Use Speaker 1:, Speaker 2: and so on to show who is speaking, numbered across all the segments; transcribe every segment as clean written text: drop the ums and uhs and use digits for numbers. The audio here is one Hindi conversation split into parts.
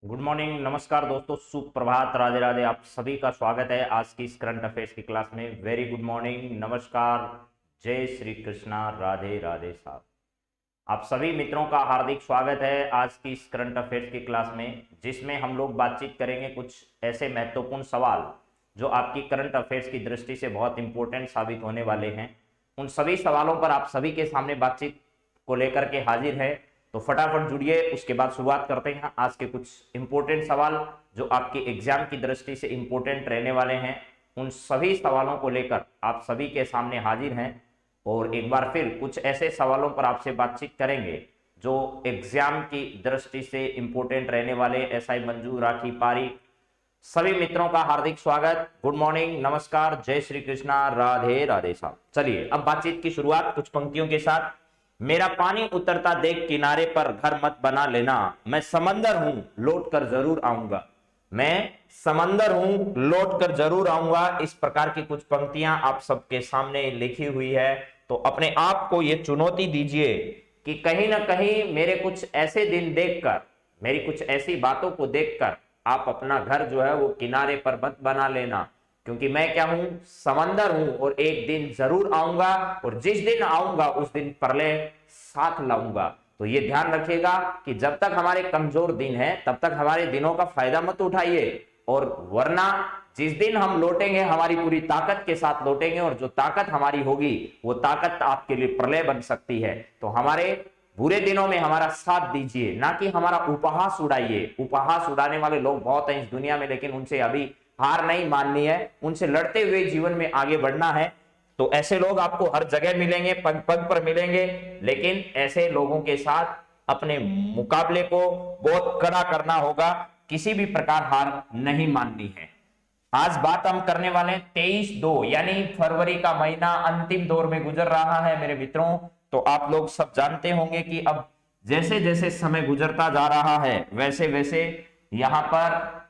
Speaker 1: गुड मॉर्निंग, नमस्कार दोस्तों, सुप्रभात, राधे राधे। आप सभी का स्वागत है आज की इस करंट अफेयर्स की क्लास में। वेरी गुड मॉर्निंग, नमस्कार, जय श्री कृष्णा, राधे राधे साहब। आप सभी मित्रों का हार्दिक स्वागत है आज की इस करंट अफेयर्स की क्लास में, जिसमें हम लोग बातचीत करेंगे कुछ ऐसे महत्वपूर्ण सवाल जो आपकी करंट अफेयर्स की दृष्टि से बहुत इंपॉर्टेंट साबित होने वाले हैं। उन सभी सवालों पर आप सभी के सामने बातचीत को लेकर के हाजिर है, तो फटाफट जुड़िए। उसके बाद शुरुआत करते हैं आज के कुछ इंपॉर्टेंट सवाल जो आपके एग्जाम की दृष्टि से इंपॉर्टेंट रहने वाले हैं। उन सभी सवालों को लेकर आप सभी के सामने हाजिर हैं और एक बार फिर कुछ ऐसे सवालों पर आपसे बातचीत करेंगे जो एग्जाम की दृष्टि से इंपॉर्टेंट रहने वाले। एसआई मंजू, राखी, पारी, सभी मित्रों का हार्दिक स्वागत। गुड मॉर्निंग, नमस्कार, जय श्री कृष्णा, राधे राधे साहब। चलिए अब बातचीत की शुरुआत कुछ पंक्तियों के साथ। मेरा पानी उतरता देख किनारे पर घर मत बना लेना, मैं समंदर हूं लौट कर जरूर आऊंगा। मैं समंदर हूं लौट कर जरूर आऊंगा। इस प्रकार की कुछ पंक्तियां आप सबके सामने लिखी हुई है। तो अपने आप को यह चुनौती दीजिए कि कहीं ना कहीं मेरे कुछ ऐसे दिन देखकर, मेरी कुछ ऐसी बातों को देखकर आप अपना घर जो है वो किनारे पर मत बना लेना, क्योंकि मैं क्या हूं, समंदर हूं और एक दिन जरूर आऊंगा और जिस दिन आऊंगा उस दिन प्रलय साथ लाऊंगा। तो ये ध्यान रखिएगा कि जब तक हमारे कमजोर दिन है तब तक हमारे दिनों का फायदा मत उठाइए, और वरना जिस दिन हम लौटेंगे हमारी पूरी ताकत के साथ लौटेंगे, और जो ताकत हमारी होगी वो ताकत आपके लिए प्रलय बन सकती है। तो हमारे बुरे दिनों में हमारा साथ दीजिए, ना कि हमारा उपहास उड़ाइए। उपहास उड़ाने वाले लोग बहुत हैं इस दुनिया में, लेकिन उनसे अभी हार नहीं माननी है, उनसे लड़ते हुए जीवन में आगे बढ़ना है। तो ऐसे लोग आपको हर जगह मिलेंगे, पग पग पर मिलेंगे, लेकिन ऐसे लोगों के साथ अपने मुकाबले को बहुत कड़ा करना होगा, किसी भी प्रकार हार नहीं माननी है। आज बात हम करने वाले 23/2 यानी फरवरी का महीना अंतिम दौर में गुजर रहा है मेरे मित्रों। तो आप लोग सब जानते होंगे कि अब जैसे जैसे समय गुजरता जा रहा है वैसे वैसे यहाँ पर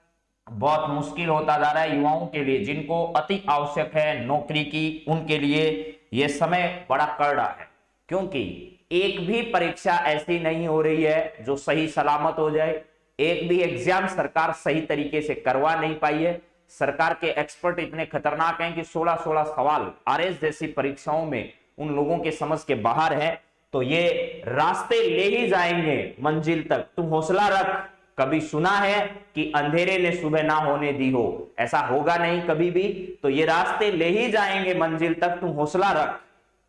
Speaker 1: बहुत मुश्किल होता जा रहा है युवाओं के लिए, जिनको अति आवश्यक है नौकरी की, उनके लिए यह समय बड़ा कड़ा है। क्योंकि एक भी परीक्षा ऐसी नहीं हो रही है जो सही सलामत हो जाए। एक भी एग्जाम सरकार सही तरीके से करवा नहीं पाई है। सरकार के एक्सपर्ट इतने खतरनाक हैं कि 16-16 सवाल आरएस जैसी परीक्षाओं में उन लोगों के समझ के बाहर है। तो ये रास्ते ले ही जाएंगे मंजिल तक, तुम हौसला रख। कभी सुना है कि अंधेरे ने सुबह ना होने दी हो? ऐसा होगा नहीं कभी भी। तो ये रास्ते ले ही जाएंगे मंजिल तक, तुम हौसला रख।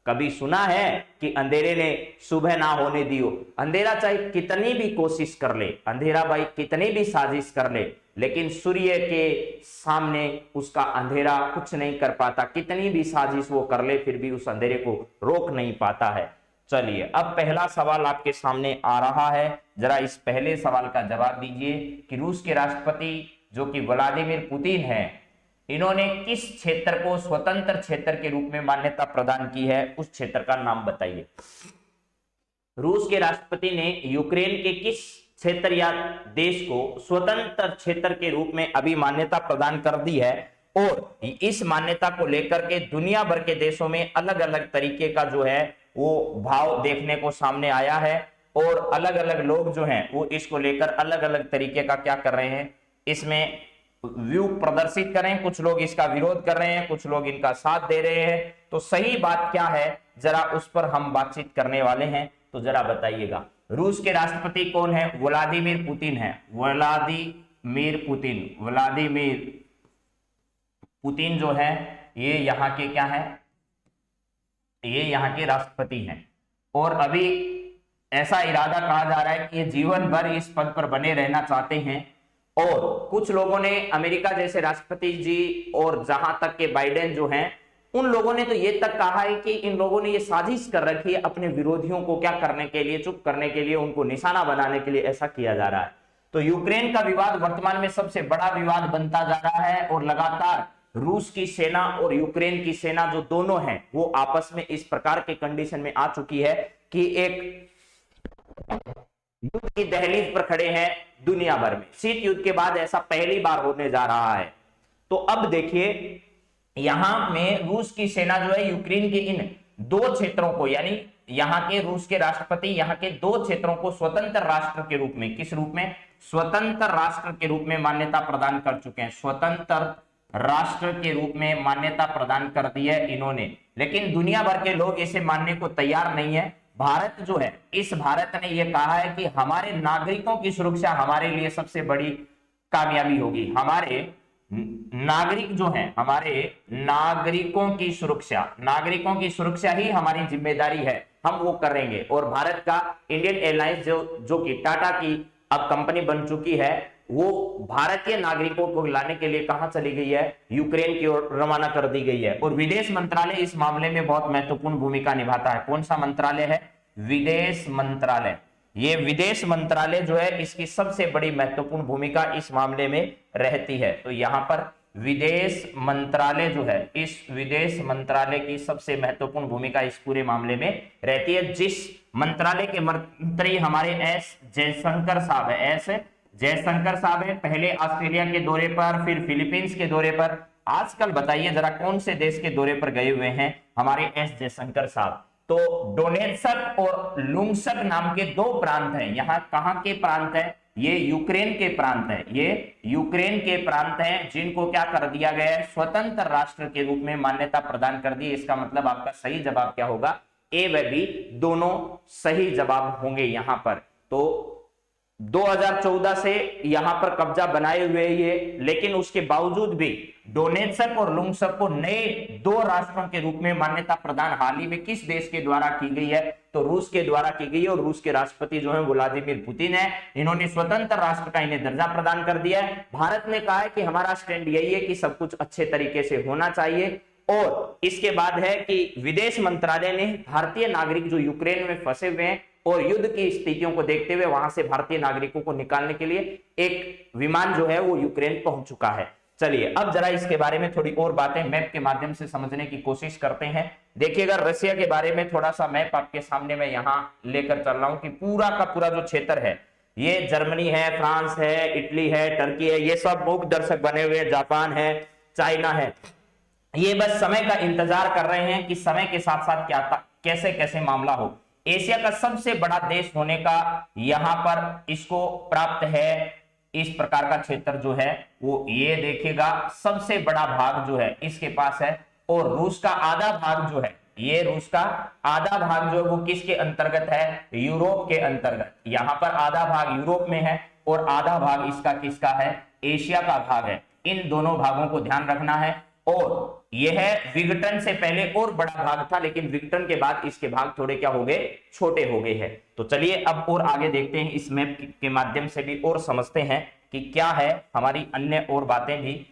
Speaker 1: कभी सुना है कि अंधेरे ने सुबह ना होने दी हो? अंधेरा चाहे कितनी भी कोशिश कर ले, अंधेरा भाई कितनी भी साजिश कर ले, लेकिन सूर्य के सामने उसका अंधेरा कुछ नहीं कर पाता। कितनी भी साजिश वो कर ले फिर भी उस अंधेरे को रोक नहीं पाता है। चलिए अब पहला सवाल आपके सामने आ रहा है, जरा इस पहले सवाल का जवाब दीजिए कि रूस के राष्ट्रपति जो कि व्लादिमीर पुतिन है, इन्होंने किस क्षेत्र को स्वतंत्र क्षेत्र के रूप में मान्यता प्रदान की है? उस क्षेत्र का नाम बताइए। रूस के राष्ट्रपति ने यूक्रेन के किस क्षेत्र या देश को स्वतंत्र क्षेत्र के रूप में अभी मान्यता प्रदान कर दी है, और इस मान्यता को लेकर के दुनिया भर के देशों में अलग अलग तरीके का जो है वो भाव देखने को सामने आया है, और अलग अलग लोग जो हैं वो इसको लेकर अलग अलग तरीके का क्या कर रहे हैं, इसमें व्यू प्रदर्शित कर रहे हैं। कुछ लोग इसका विरोध कर रहे हैं, कुछ लोग इनका साथ दे रहे हैं। तो सही बात क्या है जरा उस पर हम बातचीत करने वाले हैं। तो जरा बताइएगा, रूस के राष्ट्रपति कौन है? व्लादिमीर पुतिन है। व्लादिमीर पुतिन, व्लादिमीर पुतिन जो है ये यहाँ के क्या है, ये यहाँ के राष्ट्रपति हैं। और अभी ऐसा इरादा कहा जा रहा है कि ये जीवन भर इस पद पर बने रहना चाहते हैं। और कुछ लोगों ने, अमेरिका जैसे राष्ट्रपति जी और जहां तक के बाइडेन जो हैं, उन लोगों ने तो ये तक कहा है कि इन लोगों ने ये साजिश कर रखी है अपने विरोधियों को क्या करने के लिए, चुप करने के लिए, उनको निशाना बनाने के लिए ऐसा किया जा रहा है। तो यूक्रेन का विवाद वर्तमान में सबसे बड़ा विवाद बनता जा रहा है, और लगातार रूस की सेना और यूक्रेन की सेना जो दोनों हैं वो आपस में इस प्रकार के कंडीशन में आ चुकी है कि एक युद्ध की दहलीज पर खड़े हैं दुनिया भर में। शीत युद्ध के बाद ऐसा पहली बार होने जा रहा है। तो अब देखिए यहां में रूस की सेना जो है यूक्रेन के इन दो क्षेत्रों को, यानी यहाँ के रूस के राष्ट्रपति यहाँ के 2 क्षेत्रों को स्वतंत्र राष्ट्र के रूप में, किस रूप में, स्वतंत्र राष्ट्र के रूप में मान्यता प्रदान कर चुके हैं। स्वतंत्र राष्ट्र के रूप में मान्यता प्रदान कर दी है इन्होंने, लेकिन दुनिया भर के लोग इसे मानने को तैयार नहीं है। भारत जो है, इस भारत ने यह कहा है कि हमारे नागरिकों की सुरक्षा हमारे लिए सबसे बड़ी कामयाबी होगी। हमारे नागरिक जो है, हमारे नागरिकों की सुरक्षा ही हमारी जिम्मेदारी है, हम वो करेंगे। और भारत का इंडियन एयरलाइंस जो कि टाटा की अब कंपनी बन चुकी है, वो भारतीय नागरिकों को लाने के लिए कहां चली गई है, यूक्रेन की ओर रवाना कर दी गई है। और विदेश मंत्रालय इस मामले में बहुत महत्वपूर्ण भूमिका निभाता है। कौन सा मंत्रालय है, विदेश मंत्रालय। ये विदेश मंत्रालय जो है, इसकी सबसे बड़ी महत्वपूर्ण भूमिका इस मामले में रहती है। तो यहां पर विदेश मंत्रालय जो है, इस विदेश मंत्रालय की सबसे महत्वपूर्ण भूमिका इस पूरे मामले में रहती है, जिस मंत्रालय के मंत्री हमारे एस जयशंकर साहब है। एस जयशंकर साहब है, पहले ऑस्ट्रेलिया के दौरे पर, फिर फिलीपींस के दौरे पर। आजकल बताइए जरा कौन से देश के दौरे पर गए हुए हैं हमारे एस जयशंकर साहब। तो डोनेत्स्क और लुंग्स्क नाम के 2 प्रांत हैं। यहाँ कहाँ के प्रांत है, ये यूक्रेन के प्रांत है, ये यूक्रेन के प्रांत हैं, जिनको क्या कर दिया गया है, स्वतंत्र राष्ट्र के रूप में मान्यता प्रदान कर दी। इसका मतलब आपका सही जवाब क्या होगा, ए व बी दोनों सही जवाब होंगे यहाँ पर। तो 2014 से यहां पर कब्जा बनाए हुए ये, लेकिन उसके बावजूद भी डोनेत्स्क और लुंग्स्क को नए 2 राष्ट्रों के रूप में मान्यता प्रदान हाल ही में किस देश के द्वारा की गई है, तो रूस के द्वारा की गई है। और रूस के राष्ट्रपति जो है व्लादिमीर पुतिन है, इन्होंने स्वतंत्र राष्ट्र का इन्हें दर्जा प्रदान कर दिया है। भारत ने कहा है कि हमारा स्टैंड यही है कि सब कुछ अच्छे तरीके से होना चाहिए। और इसके बाद है कि विदेश मंत्रालय ने भारतीय नागरिक जो यूक्रेन में फंसे हुए हैं और युद्ध की स्थितियों को देखते हुए वहां से भारतीय नागरिकों को निकालने के लिए एक विमान जो है वो यूक्रेन पहुंच चुका है। चलिए अब जरा इसके बारे में थोड़ी और बातें मैप के माध्यम से समझने की कोशिश करते हैं। देखिएगा रशिया के बारे में थोड़ा सा मैप आपके सामने मैं यहाँ लेकर चल रहा हूं कि पूरा का पूरा जो क्षेत्र है, ये जर्मनी है, फ्रांस है, इटली है, टर्की है, ये सब मुख्य दर्शक बने हुए हैं, जापान है, चाइना है। ये बस समय का इंतजार कर रहे हैं कि समय के साथ साथ क्या कैसे कैसे मामला हो। एशिया का सबसे बड़ा देश होने का यहां पर इसको प्राप्त है, इस प्रकार का क्षेत्र जो है वो ये देखिएगा सबसे बड़ा भाग जो है इसके पास है। और रूस का आधा भाग जो है, ये रूस का आधा भाग जो है वो किसके अंतर्गत है, यूरोप के अंतर्गत। यहां पर आधा भाग यूरोप में है और आधा भाग इसका किसका है, एशिया का भाग है। इन दोनों भागों को ध्यान रखना है। और यह विघटन से पहले और बड़ा भाग था, लेकिन विघटन के बाद इसके भाग थोड़े क्या हो गए, छोटे हो गए हैं। तो चलिए अब और आगे देखते हैं, इस मैप के माध्यम से भी और समझते हैं कि क्या है हमारी अन्य और बातें भी।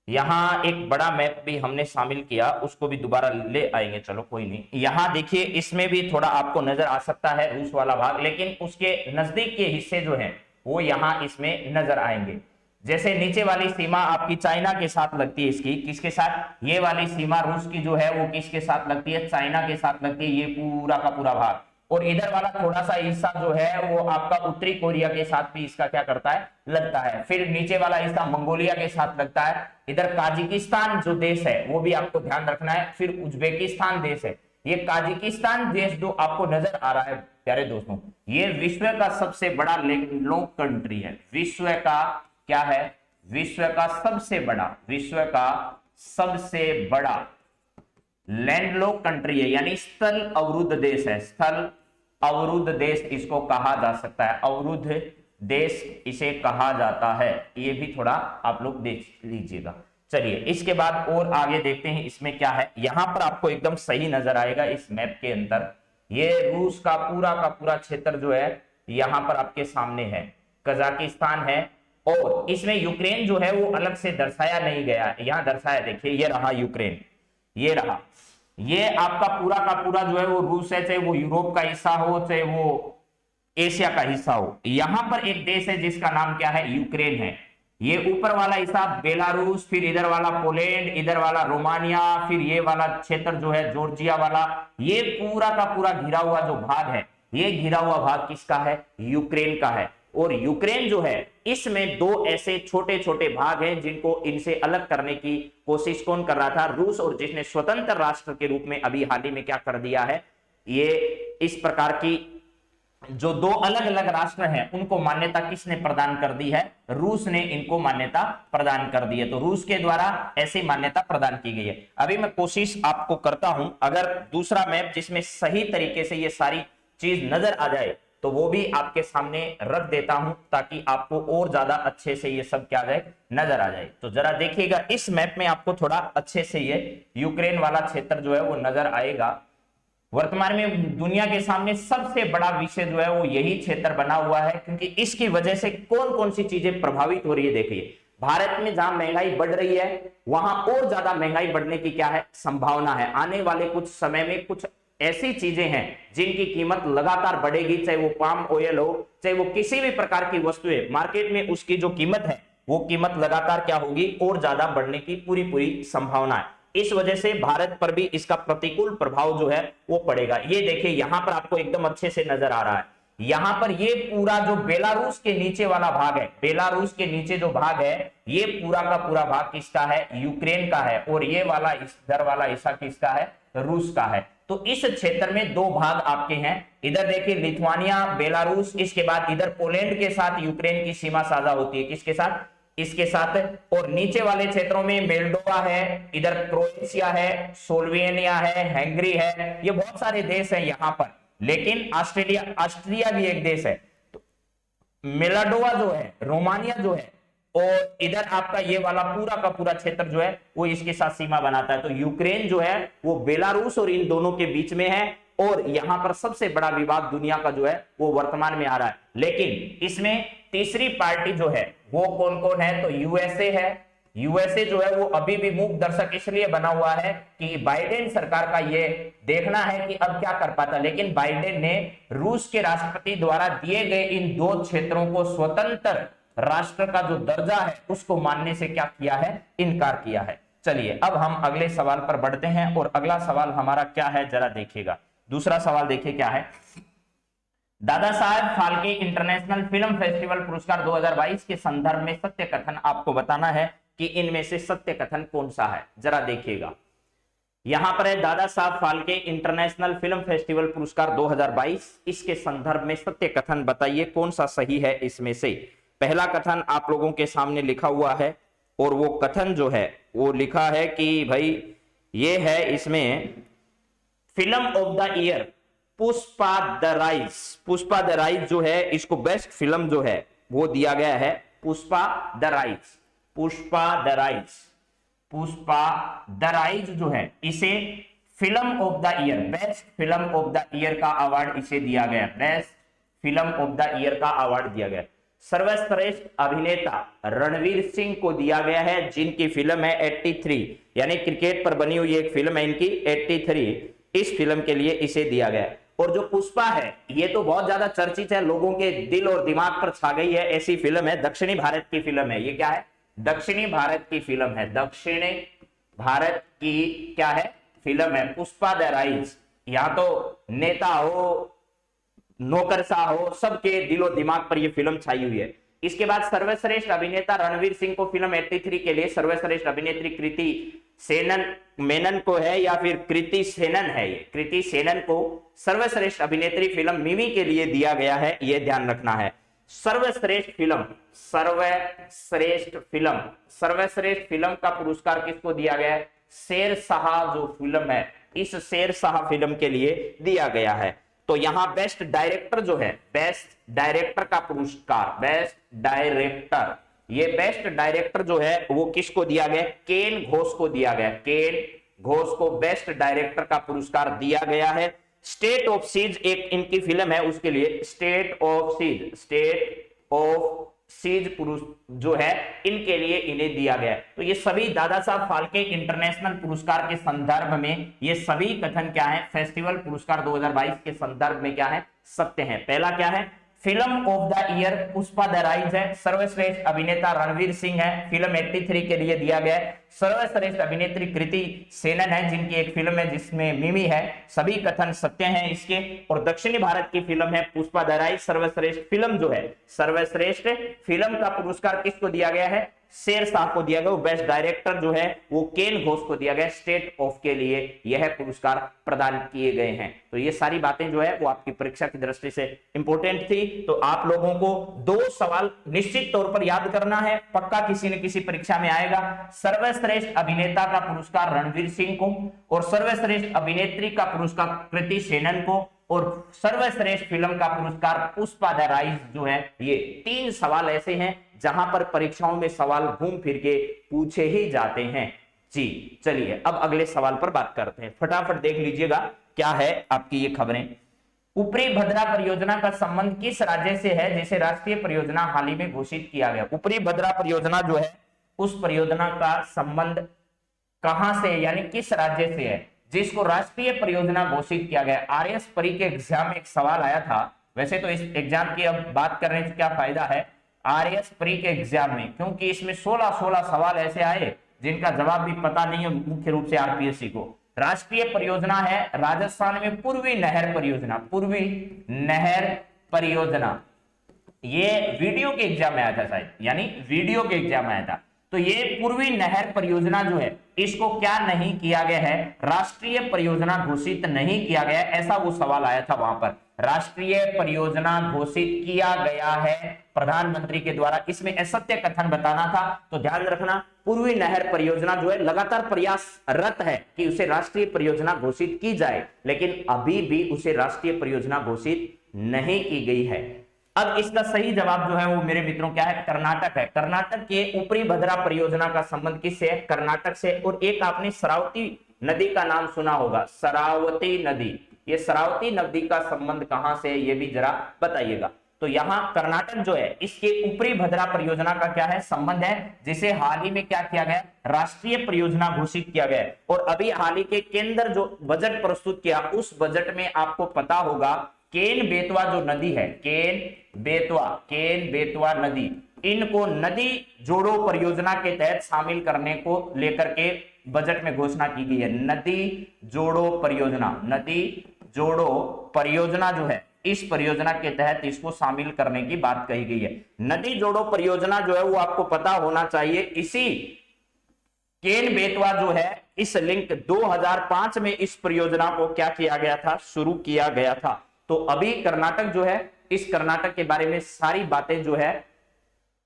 Speaker 1: यहाँ एक बड़ा मैप भी हमने शामिल किया, उसको भी दोबारा ले आएंगे, चलो कोई नहीं। यहाँ देखिए इसमें भी थोड़ा आपको नजर आ सकता है रूस वाला भाग, लेकिन उसके नजदीक के हिस्से जो है वो यहाँ इसमें नजर आएंगे। जैसे नीचे वाली सीमा आपकी चाइना के साथ लगती है, इसकी किसके साथ, ये वाली सीमा रूस की जो है वो किसके साथ लगती है, चाइना के साथ लगती है, ये पूरा का पूरा भाग। और इधर वाला थोड़ा सा हिस्सा जो है वो आपका उत्तरी कोरिया के साथ भी इसका क्या करता है, लगता है। फिर नीचे वाला हिस्सा मंगोलिया के साथ लगता है। इधर काजिकिस्तान जो देश है वो भी आपको ध्यान रखना है। फिर उज्बेकिस्तान देश है। ये काजिकिस्तान देश जो आपको नजर आ रहा है प्यारे दोस्तों, ये विश्व का सबसे बड़ा लैंडलॉक कंट्री है। विश्व का क्या है, विश्व का सबसे बड़ा लैंडलॉक कंट्री है, यानी स्थल अवरुद्ध देश है। स्थल अवरुद्ध देश इसको कहा जा सकता है, अवरुद्ध देश इसे कहा जाता है। ये भी थोड़ा आप लोग देख लीजिएगा। चलिए इसके बाद और आगे देखते हैं इसमें क्या है। यहां पर आपको एकदम सही नजर आएगा इस मैप के अंदर, ये रूस का पूरा क्षेत्र जो है यहां पर आपके सामने है, कजाकिस्तान है। और इसमें यूक्रेन जो है वो अलग से दर्शाया नहीं गया है, यहां दर्शाया, देखिए ये रहा यूक्रेन, ये रहा, ये आपका पूरा का पूरा जो है वो रूस है, चाहे वो यूरोप का हिस्सा हो चाहे वो एशिया का हिस्सा हो। यहां पर एक देश है जिसका नाम क्या है, यूक्रेन है। ये ऊपर वाला हिस्सा बेलारूस, फिर इधर वाला पोलैंड, इधर वाला रोमानिया, फिर ये वाला क्षेत्र जो है जॉर्जिया वाला, ये पूरा का पूरा घिरा हुआ जो भाग है, ये घिरा हुआ भाग किसका है, यूक्रेन का है। और यूक्रेन जो है इसमें 2 ऐसे छोटे छोटे भाग हैं जिनको इनसे अलग करने की कोशिश कौन कर रहा था, रूस। और जिसने स्वतंत्र राष्ट्र के रूप में अभी हाल ही में क्या कर दिया है, ये इस प्रकार की जो दो अलग अलग राष्ट्र हैं उनको मान्यता किसने प्रदान कर दी है? रूस ने इनको मान्यता प्रदान कर दी है। तो रूस के द्वारा ऐसी मान्यता प्रदान की गई है। अभी मैं कोशिश आपको करता हूं, अगर दूसरा मैप जिसमें सही तरीके से ये सारी चीज नजर आ जाए तो वो भी आपके सामने रख देता हूं, ताकि आपको और ज्यादा अच्छे से ये सब क्या जाए, नजर आ जाए। तो जरा देखिएगा, इस मैप में आपको थोड़ा अच्छे से ये यूक्रेन वाला क्षेत्र जो है वो नजर आएगा। वर्तमान में दुनिया के सामने सबसे बड़ा विषय जो है वो यही क्षेत्र बना हुआ है, क्योंकि इसकी वजह से कौन कौन सी चीजें प्रभावित हो रही है। देखिए, भारत में जहां महंगाई बढ़ रही है वहां और ज्यादा महंगाई बढ़ने की क्या है, संभावना है। आने वाले कुछ समय में कुछ ऐसी चीजें हैं जिनकी कीमत लगातार बढ़ेगी, चाहे वो पाम ऑयल हो, चाहे वो किसी भी प्रकार की वस्तु है, मार्केट में उसकी जो कीमत है वो कीमत लगातार क्या होगी, और ज्यादा बढ़ने की पूरी संभावना है। इस वजह से भारत पर भी इसका प्रतिकूल प्रभाव जो है वो पड़ेगा। ये देखिए, यहां पर आपको एकदम अच्छे से नजर आ रहा है। यहां पर ये पूरा जो बेलारूस के नीचे वाला भाग है, बेलारूस के नीचे जो भाग है, ये पूरा का पूरा भाग किसका है, यूक्रेन का है। और ये वाला इधर वाला हिस्सा किसका है, रूस का है। तो इस क्षेत्र में दो भाग आपके हैं। इधर देखिए लिथुआनिया, बेलारूस, इसके बाद इधर पोलैंड के साथ यूक्रेन की सीमा साझा होती है। किसके साथ, इसके साथ। और नीचे वाले क्षेत्रों में मोल्डोवा है, इधर क्रोएशिया है, स्लोवेनिया है, हंगरी है, ये बहुत सारे देश हैं यहां पर। लेकिन ऑस्ट्रिया भी एक देश है। तो मोल्डोवा जो है, रोमानिया जो है, और इधर आपका ये वाला पूरा का पूरा क्षेत्र जो है वो इसके साथ सीमा बनाता है। तो यूक्रेन जो है वो बेलारूस और इन दोनों के बीच में है। और यहां पर सबसे बड़ा विवाद दुनिया का जो है वो वर्तमान में आ रहा है। लेकिन इसमें तीसरी पार्टी जो है वो कौन कौन है, तो यूएसए है। यूएसए जो है वो अभी भी मूक दर्शक इसलिए बना हुआ है कि बाइडेन सरकार का ये देखना है कि अब क्या कर पाता। लेकिन बाइडेन ने रूस के राष्ट्रपति द्वारा दिए गए इन दो क्षेत्रों को स्वतंत्र राष्ट्र का जो दर्जा है उसको मानने से क्या किया है, इनकार किया है। चलिए अब हम अगले सवाल पर बढ़ते हैं। और अगला सवाल हमारा क्या है, जरा देखिएगा। दूसरा सवाल देखिए क्या है। Dada Saheb Phalke international film festival पुरस्कार 2022 के संदर्भ में सत्य कथन आपको बताना है कि इनमें से सत्य कथन कौन सा है। जरा देखिएगा, यहां पर है Dada Saheb Phalke international film festival पुरस्कार 2022, इसके संदर्भ में सत्य कथन बताइए कौन सा सही है इसमें से। पहला कथन आप लोगों के सामने लिखा हुआ है, और वो कथन जो है वो लिखा है कि भाई ये है इसमें film of the year Pushpa the rise. Pushpa the rise जो है इसको बेस्ट फिल्म जो है वो दिया गया है Pushpa the rise. Pushpa the rise, Pushpa the rise जो है इसे film of the year, best film of the year का अवार्ड इसे दिया गया। Best film of the year का अवार्ड दिया गया। सर्वश्रेष्ठ अभिनेता रणवीर सिंह को दिया गया है, जिनकी फिल्म है 83, यानी क्रिकेट पर बनी हुई एक फिल्म है इनकी 83। इस फिल्म के लिए इसे दिया गया। और जो पुष्पा है ये तो बहुत ज्यादा चर्चित है, लोगों के दिल और दिमाग पर छा गई है। ऐसी फिल्म है, दक्षिणी भारत की फिल्म है। ये क्या है, दक्षिणी भारत की फिल्म है। दक्षिणी भारत की क्या है, फिल्म है पुष्पा द राइज। यहाँ तो नेता हो, नौकरशाह हो, सबके दिलो दिमाग पर यह फिल्म छाई हुई है। इसके बाद सर्वश्रेष्ठ अभिनेता रणवीर सिंह को फिल्म 83 के लिए सर्वश्रेष्ठ अभिनेत्री कृति सेनन मेनन को है, या फिर कृति सेनन है, ये कृति सेनन को सर्वश्रेष्ठ अभिनेत्री फिल्म मिमी के लिए दिया गया है। यह ध्यान रखना है। सर्वश्रेष्ठ फिल्म, सर्वश्रेष्ठ फिल्म, सर्वश्रेष्ठ फिल्म का पुरस्कार किसको दिया गया है, शेरशाह जो फिल्म है इस शेरशाह फिल्म के लिए दिया गया है। तो यहां बेस्ट डायरेक्टर जो है, बेस्ट डायरेक्टर का पुरस्कार, बेस्ट डायरेक्टर, ये बेस्ट डायरेक्टर जो है वो किसको दिया गया, केन घोष को दिया गया। केन घोष को बेस्ट डायरेक्टर का पुरस्कार दिया गया है। स्टेट ऑफ सीज एक इनकी फिल्म है, उसके लिए state of siege, state of siege जो है इनके लिए इन्हें दिया गया। तो ये सभी दादा साहब फाल्के इंटरनेशनल पुरस्कार के संदर्भ में ये सभी कथन क्या है, फेस्टिवल पुरस्कार 2022 के संदर्भ में क्या है, सत्य है। पहला क्या है, film of the year Pushpa the rise है। सर्वश्रेष्ठ अभिनेता रणवीर सिंह है, फिल्म 83 के लिए दिया गया है। सर्वश्रेष्ठ अभिनेत्री कृति सेनन है, जिनकी एक फिल्म है जिसमें मिमी है। सभी कथन सत्य हैं इसके। और दक्षिणी भारत की फिल्म है पुष्पा द राइज। सर्वश्रेष्ठ फिल्म जो है, सर्वश्रेष्ठ फिल्म का पुरस्कार किसको दिया गया है, शेरशाह को दिया गया। बेस्ट डायरेक्टर जो है वो केन घोष को दिया गया। स्टेट ऑफ के लिए यह पुरस्कार प्रदान किए गए हैं। तो ये सारी बातें जो है वो आपकी परीक्षा की दृष्टि से इंपॉर्टेंट थी। तो आप लोगों को 2 सवाल निश्चित तौर पर याद करना है, पक्का किसी न किसी परीक्षा में आएगा। सर्वश्रेष्ठ अभिनेता का पुरस्कार रणवीर सिंह को, और सर्वश्रेष्ठ अभिनेत्री का पुरस्कार कृति सेनन को, और सर्वश्रेष्ठ फिल्म का पुरस्कार पुष्पा द राइज जो है। ये 3 सवाल ऐसे हैं जहां पर परीक्षाओं में सवाल घूम फिर के पूछे ही जाते हैं जी। चलिए अब अगले सवाल पर बात करते हैं, फटाफट देख लीजिएगा क्या है आपकी ये खबरें। ऊपरी भद्रा परियोजना का संबंध किस राज्य से है जिसे राष्ट्रीय परियोजना हाल ही में घोषित किया गया? ऊपरी भद्रा परियोजना जो है उस परियोजना का संबंध कहां से यानी किस राज्य से है जिसको राष्ट्रीय परियोजना घोषित किया गया? आरएस परी के एग्जाम में एक सवाल आया था। वैसे तो इस एग्जाम की अब बात करने से क्या फायदा है आरएस परी के एग्जाम में, क्योंकि इसमें 16 सवाल ऐसे आए जिनका जवाब भी पता नहीं है मुख्य रूप से आरपीएससी को। राष्ट्रीय परियोजना है राजस्थान में पूर्वी नहर परियोजना। पूर्वी नहर परियोजना ये वीडियो के एग्जाम में आया था शायद, यानी वीडियो के एग्जाम में आया था। तो ये पूर्वी नहर परियोजना जो है इसको क्या नहीं किया गया है? राष्ट्रीय परियोजना घोषित नहीं किया गया, ऐसा वो सवाल आया था वहां पर। राष्ट्रीय परियोजना घोषित किया गया है प्रधानमंत्री के द्वारा, इसमें असत्य कथन बताना था। तो ध्यान रखना पूर्वी नहर परियोजना जो है लगातार प्रयासरत है कि उसे राष्ट्रीय परियोजना घोषित की जाए, लेकिन अभी भी उसे राष्ट्रीय परियोजना घोषित नहीं की गई है। अब इसका सही जवाब जो है वो मेरे मित्रों क्या है? कर्नाटक है। कर्नाटक के ऊपरी भद्रा परियोजना का संबंध किससे है? कर्नाटक से। और एक आपने शरावती नदी का नाम सुना होगा, शरावती नदी। ये शरावती नदी का संबंध कहां से है ये भी जरा बताइएगा। तो यहाँ कर्नाटक जो है इसके ऊपरी भद्रा परियोजना का क्या है? संबंध है, जिसे हाल ही में क्या किया गया? राष्ट्रीय परियोजना घोषित किया गया। और अभी हाल ही के केंद्र जो बजट प्रस्तुत किया उस बजट में आपको पता होगा केन बेतवा जो नदी है, केन बेतवा नदी, इनको नदी जोड़ो परियोजना के तहत शामिल करने को लेकर के बजट में घोषणा की गई है। नदी जोड़ो परियोजना जो है इस परियोजना के तहत इसको शामिल करने की बात कही गई है। नदी जोड़ो परियोजना जो है वो आपको पता होना चाहिए। इसी केन बेतवा जो है इस लिंक 2005 में इस परियोजना को क्या किया गया था? शुरू किया गया था। तो अभी कर्नाटक जो है इस कर्नाटक के बारे में सारी बातें जो है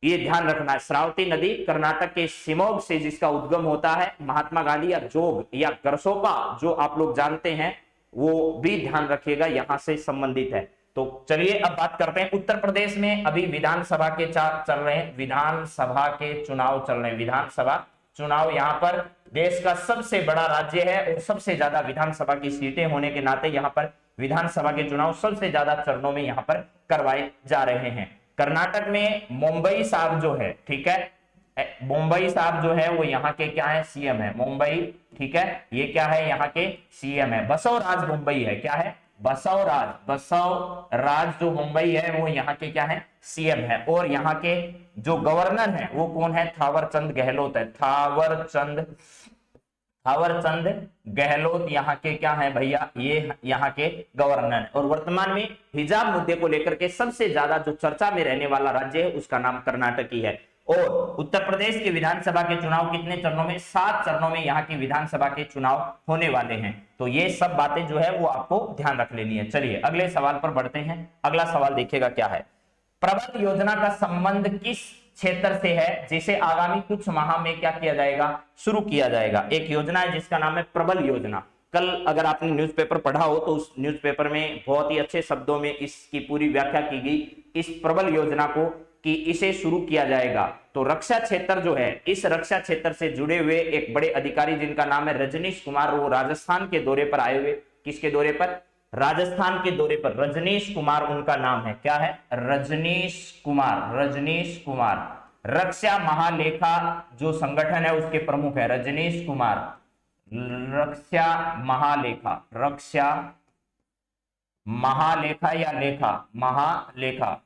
Speaker 1: ये ध्यान रखना है। श्रावती नदी कर्नाटक के शिमोग से जिसका उद्गम होता है, महात्मा गांधी या जोग या करसोपा जो आप लोग जानते हैं वो भी ध्यान रखिएगा, यहां से संबंधित है। तो चलिए अब बात करते हैं उत्तर प्रदेश में अभी विधानसभा के चल रहे हैं, विधानसभा के चुनाव चल रहे हैं। विधानसभा चुनाव यहाँ पर देश का सबसे बड़ा राज्य है और सबसे ज्यादा विधानसभा की सीटें होने के नाते यहाँ पर विधानसभा के चुनाव सबसे ज्यादा चरणों में यहाँ पर करवाए जा रहे हैं। कर्नाटक में मुंबई साहब जो है, ठीक है, मुंबई साहब जो है वो यहाँ के क्या है? सीएम है। मुंबई, ठीक है, ये क्या है? यहाँ के सीएम है। बसवराज मुंबई है, क्या है? बसवराज जो मुंबई है वो यहाँ के क्या है? सीएम है। और यहाँ के जो गवर्नर है वो कौन है? थावरचंद गहलोत है। थावरचंद गहलोत यहाँ के क्या है भैया? ये यहाँ के गवर्नर है। और वर्तमान में हिजाब मुद्दे को लेकर के सबसे ज्यादा जो चर्चा में रहने वाला राज्य है उसका नाम कर्नाटक ही है। और उत्तर प्रदेश के विधानसभा के चुनाव कितने चरणों में? 7 चरणों में यहाँ की विधानसभा के चुनाव होने वाले हैं। तो ये सब बातें जो है वो आपको ध्यान रख लेनी है। चलिए अगले सवाल पर बढ़ते हैं। अगला सवाल देखिएगा क्या है? प्रबल योजना का संबंध किस क्षेत्र से है जिसे आगामी कुछ माह में क्या किया जाएगा? शुरू किया जाएगा। एक योजना है जिसका नाम है प्रबल योजना। कल अगर आपने न्यूज़पेपर पढ़ा हो तो उस न्यूज़पेपर में बहुत ही अच्छे शब्दों में इसकी पूरी व्याख्या की गई, इस प्रबल योजना को, कि इसे शुरू किया जाएगा। तो रक्षा क्षेत्र जो है, इस रक्षा क्षेत्र से जुड़े हुए एक बड़े अधिकारी जिनका नाम है रजनीश कुमार, वो राजस्थान के दौरे पर आए हुए। किसके दौरे पर? राजस्थान के दौरे पर। रजनीश कुमार उनका नाम है। क्या है? रजनीश कुमार रक्षा महालेखा जो संगठन है उसके प्रमुख है रजनीश कुमार। रक्षा महालेखा या महालेखा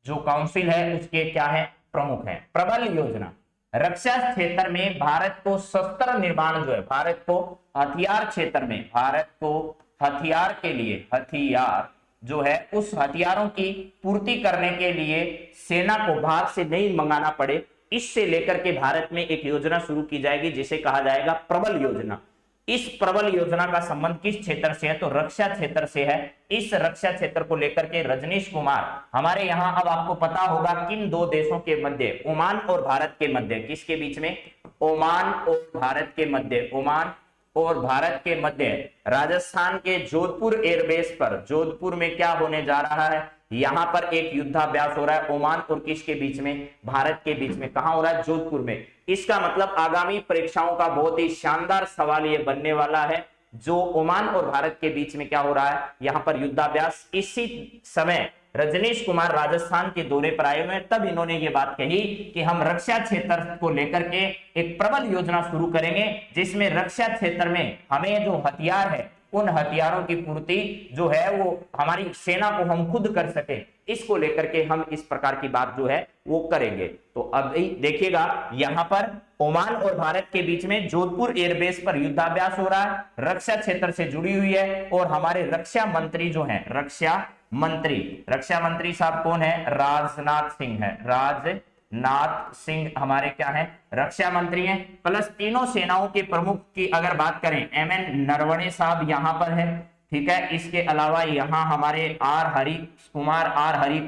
Speaker 1: जो काउंसिल है उसके क्या है? प्रमुख है। प्रबल योजना रक्षा क्षेत्र में भारत को शस्त्र निर्माण जो है, भारत को हथियार क्षेत्र में, भारत को हथियार के लिए, हथियार जो है उस हथियारों की पूर्ति करने के लिए सेना को बाहर से नहीं मंगाना पड़े, इससे लेकर के भारत में एक योजना शुरू की जाएगी जिसे कहा जाएगा प्रबल योजना। इस प्रबल योजना का संबंध किस क्षेत्र से है? तो रक्षा क्षेत्र से है। इस रक्षा क्षेत्र को लेकर के रजनीश कुमार हमारे यहाँ, अब आपको पता होगा किन दो देशों के मध्य, ओमान और भारत के मध्य, किसके बीच में? ओमान और भारत के मध्य, ओमान और भारत के मध्य राजस्थान के जोधपुर एयरबेस पर, जोधपुर में क्या होने जा रहा है? यहां पर एक युद्धाभ्यास हो रहा है ओमान और किसके बीच में? भारत के बीच में। कहां हो रहा है? जोधपुर में। इसका मतलब आगामी परीक्षाओं का बहुत ही शानदार सवाल ये बनने वाला है, जो ओमान और भारत के बीच में क्या हो रहा है? यहां पर युद्धाभ्यास। इसी समय रजनीश कुमार राजस्थान के दौरे पर आए हुए हैं, तब इन्होंने ये बात कही कि हम रक्षा क्षेत्र को लेकर के एक प्रबल योजना शुरू करेंगे, जिसमें रक्षा क्षेत्र में हमें जो हथियार है उन हथियारों की पूर्ति जो है वो हमारी सेना को हम खुद कर सके, इसको लेकर के हम इस प्रकार की बात जो है वो करेंगे। तो अब देखिएगा यहां पर ओमान और भारत के बीच में जोधपुर एयरबेस पर युद्धाभ्यास हो रहा है, रक्षा क्षेत्र से जुड़ी हुई है। और हमारे रक्षा मंत्री जो हैं, रक्षा मंत्री साहब कौन है? राजनाथ सिंह है। राजनाथ सिंह हमारे क्या है? रक्षा मंत्री हैं। प्लस तीनों सेनाओं के प्रमुख की अगर बात करें, एमएन नरवणे साहब यहां पर है, ठीक है। इसके अलावा यहां हमारे आर हरि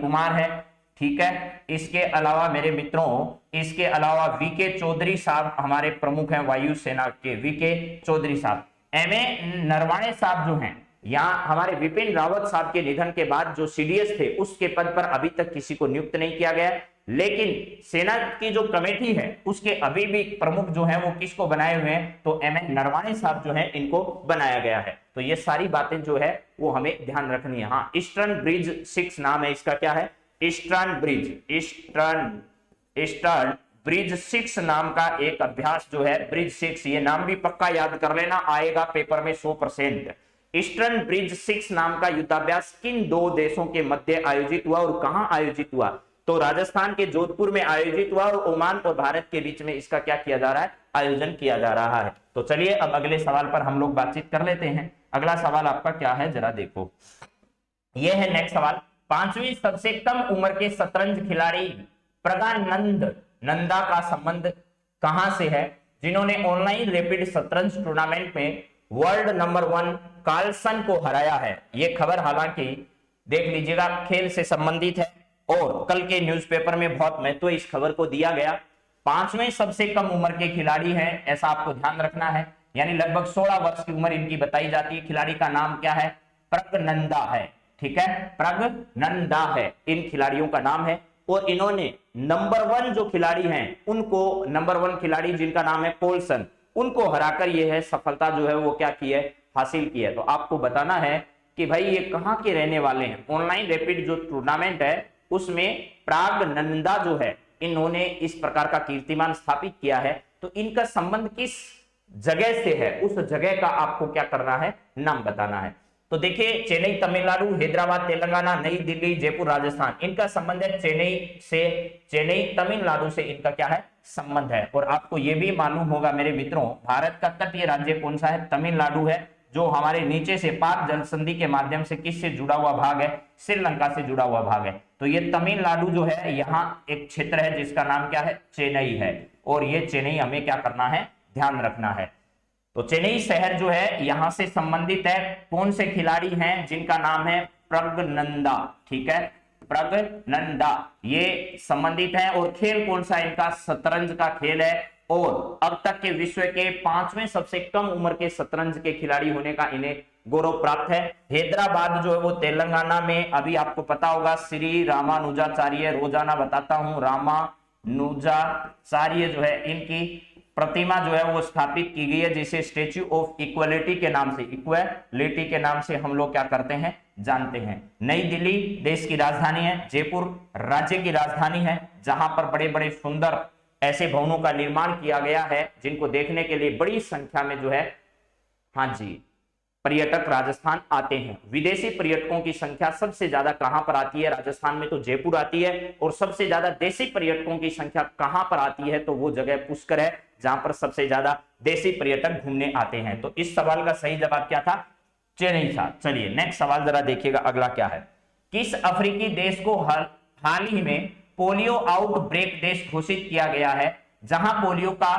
Speaker 1: कुमार है, ठीक है। इसके अलावा मेरे मित्रों, इसके अलावा वीके चौधरी साहब हमारे प्रमुख हैं वायु सेना के, वीके चौधरी साहब। एमए नरवणे साहब जो हैं, यहाँ हमारे विपिन रावत साहब के निधन के बाद जो सीडीएस थे उसके पद पर अभी तक किसी को नियुक्त नहीं किया गया, लेकिन सेना की जो कमेटी है उसके अभी भी प्रमुख जो है वो किसको बनाए हुए हैं? तो एमएन नरवणे साहब जो है इनको बनाया गया है। तो ये सारी बातें जो है वो हमें ध्यान रखनी है। हाँ, ईस्टर्न ब्रिज 6 नाम है इसका, क्या है? ईस्टर्न ब्रिज 6 नाम का एक अभ्यास जो है, ब्रिज 6, ये नाम भी पक्का याद कर लेना, आएगा पेपर में 100%। ईस्टर्न ब्रिज 6 नाम का युद्धाभ्यास किन दो देशों के मध्य आयोजित हुआ और कहां आयोजित हुआ? तो राजस्थान के जोधपुर में आयोजित हुआ और ओमान और भारत के बीच में इसका क्या किया जा रहा है? आयोजन किया जा रहा है। तो चलिए अब अगले सवाल पर हम लोग बातचीत कर लेते हैं। अगला सवाल आपका क्या है, जरा देखो। यह है नेक्स्ट सवाल। 5वीं सबसे कम उम्र के शतरंज खिलाड़ी नंदा का संबंध कहां से है? जिन्होंने ऑनलाइन रैपिड शतरंज टूर्नामेंट में वर्ल्ड नंबर 1 कार्लसन को हराया है। यह खबर हालांकि देख लीजिएगा खेल से संबंधित है और कल के न्यूज़पेपर में बहुत महत्व इस खबर को दिया गया। 5वें सबसे कम उम्र के खिलाड़ी हैं, ऐसा आपको ध्यान रखना है, यानी लगभग 16 वर्ष की उम्र इनकी बताई जाती है। खिलाड़ी का नाम क्या है? प्रज्ञनंदा है, ठीक है, प्रज्ञनंदा है इन खिलाड़ियों का नाम है। और इन्होंने नंबर 1 जो खिलाड़ी हैं उनको, नंबर 1 खिलाड़ी जिनका नाम है पोल्सन, उनको हराकर ये है सफलता जो है वो क्या की है? हासिल की है। तो आपको बताना है कि भाई ये कहां के रहने वाले हैं। ऑनलाइन रैपिड जो टूर्नामेंट है उसमें प्रज्ञनंदा जो है इन्होंने इस प्रकार का कीर्तिमान स्थापित किया है। तो इनका संबंध किस जगह से है, उस जगह का आपको क्या करना है? नाम बताना है। तो देखिए, चेन्नई तमिलनाडु, हैदराबाद तेलंगाना, नई दिल्ली, जयपुर राजस्थान, इनका संबंध है चेन्नई तमिलनाडु से इनका क्या है? संबंध है। और आपको यह भी मालूम होगा मेरे मित्रों, भारत का तटीय राज्य कौन सा है? तमिलनाडु है, जो हमारे नीचे से पाक जल संधि के माध्यम से किससे जुड़ा हुआ भाग है? श्रीलंका से जुड़ा हुआ भाग है। तो ये तमिलनाडु जो है, यहाँ एक क्षेत्र है जिसका नाम क्या है? चेन्नई है। और ये चेन्नई हमें क्या करना है? ध्यान रखना है। तो चेन्नई शहर जो है यहां से संबंधित है। कौन से खिलाड़ी हैं जिनका नाम है? प्रज्ञनंदा, ठीक है, प्रज्ञनंदा ये संबंधित है। और खेल कौन सा इनका? शतरंज का खेल है। और अब तक के विश्व के 5वें सबसे कम उम्र के शतरंज के खिलाड़ी होने का इन्हें गौरव प्राप्त है। हैदराबाद जो है वो तेलंगाना में, अभी आपको पता होगा श्री रामानुजाचार्य, रोजाना बताता हूं, रामानुजाचार्य जो है इनकी प्रतिमा जो है वो स्थापित की गई है, जिसे स्टेच्यू ऑफ इक्वलिटी के नाम से हम लोग क्या करते हैं? जानते हैं। नई दिल्ली देश की राजधानी है, जयपुर राज्य की राजधानी है, जहां पर बड़े बड़े सुंदर ऐसे भवनों का निर्माण किया गया है जिनको देखने के लिए बड़ी संख्या में जो है, हाँ जी, पर्यटक राजस्थान आते हैं। विदेशी पर्यटकों की संख्या सबसे ज्यादा कहां पर आती है? राजस्थान में तो जयपुर आती है। और सबसे ज्यादा देशी पर्यटकों की संख्या कहां पर आती है? तो वो जगह पुष्कर है, जहां पर सबसे ज्यादा देशी पर्यटक घूमने आते हैं। तो इस सवाल का सही जवाब क्या था? चेन्नई था। चलिए नेक्स्ट सवाल जरा देखिएगा, अगला क्या है। किस अफ्रीकी देश को हाल ही में पोलियो आउटब्रेक देश घोषित किया गया है, जहां पोलियो का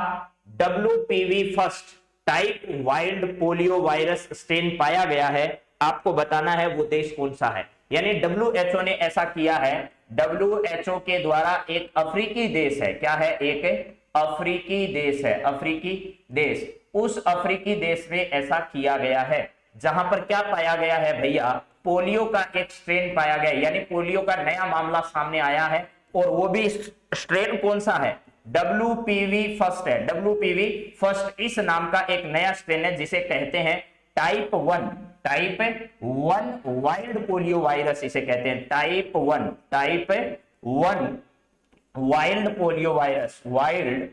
Speaker 1: WPV first type wild polio virus strain पाया गया है, आपको बताना है वो देश कौन सा है। यानी WHO ने ऐसा किया है, WHO के द्वारा एक अफ्रीकी देश है, क्या है, एक अफ्रीकी देश है, अफ्रीकी देश, उस अफ्रीकी देश में ऐसा किया गया है जहां पर क्या पाया गया है भैया, पोलियो का एक स्ट्रेन पाया गया, यानी पोलियो का नया मामला सामने आया है, और वो भी स्ट्रेन कौन सा है, WPV फर्स्ट है, WPV फर्स्ट इस नाम का एक नया स्ट्रेन है जिसे कहते हैं टाइप 1 वाइल्ड पोलियो वायरस, इसे कहते हैं type 1 wild polio virus, wild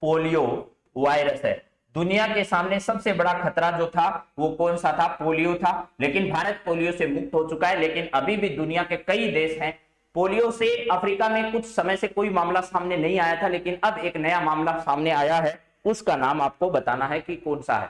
Speaker 1: polio virus है। दुनिया के सामने सबसे बड़ा खतरा जो था वो कौन सा था, पोलियो था, लेकिन भारत पोलियो से मुक्त हो चुका है, लेकिन अभी भी दुनिया के कई देश हैं पोलियो से। अफ्रीका में कुछ समय से कोई मामला सामने नहीं आया था, लेकिन अब एक नया मामला सामने आया है, उसका नाम आपको बताना है कि कौन सा है।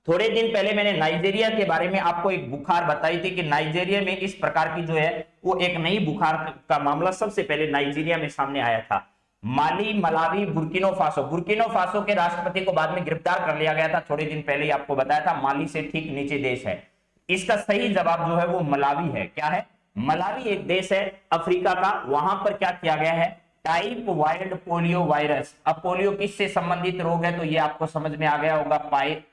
Speaker 1: थोड़े दिन पहले मैंने नाइजीरिया के बारे में आपको एक बुखार बताई थी कि नाइजीरिया में इस प्रकार की जो है वो एक नई बुखार का मामला सबसे पहले नाइजीरिया में सामने आया था। माली, मलावी, बुर्किनो फासो के राष्ट्रपति को बाद में गिरफ्तार कर लिया गया था, थोड़े दिन पहले ही आपको बताया था। माली से ठीक नीचे देश है, इसका सही जवाब जो है वो मलावी है। क्या है, मलावी एक देश है अफ्रीका का, वहां पर क्या किया गया है, टाइप वाइल्ड पोलियो वायरस। अब पोलियो किससे संबंधित रोग है तो ये आपको समझ में आ गया होगा,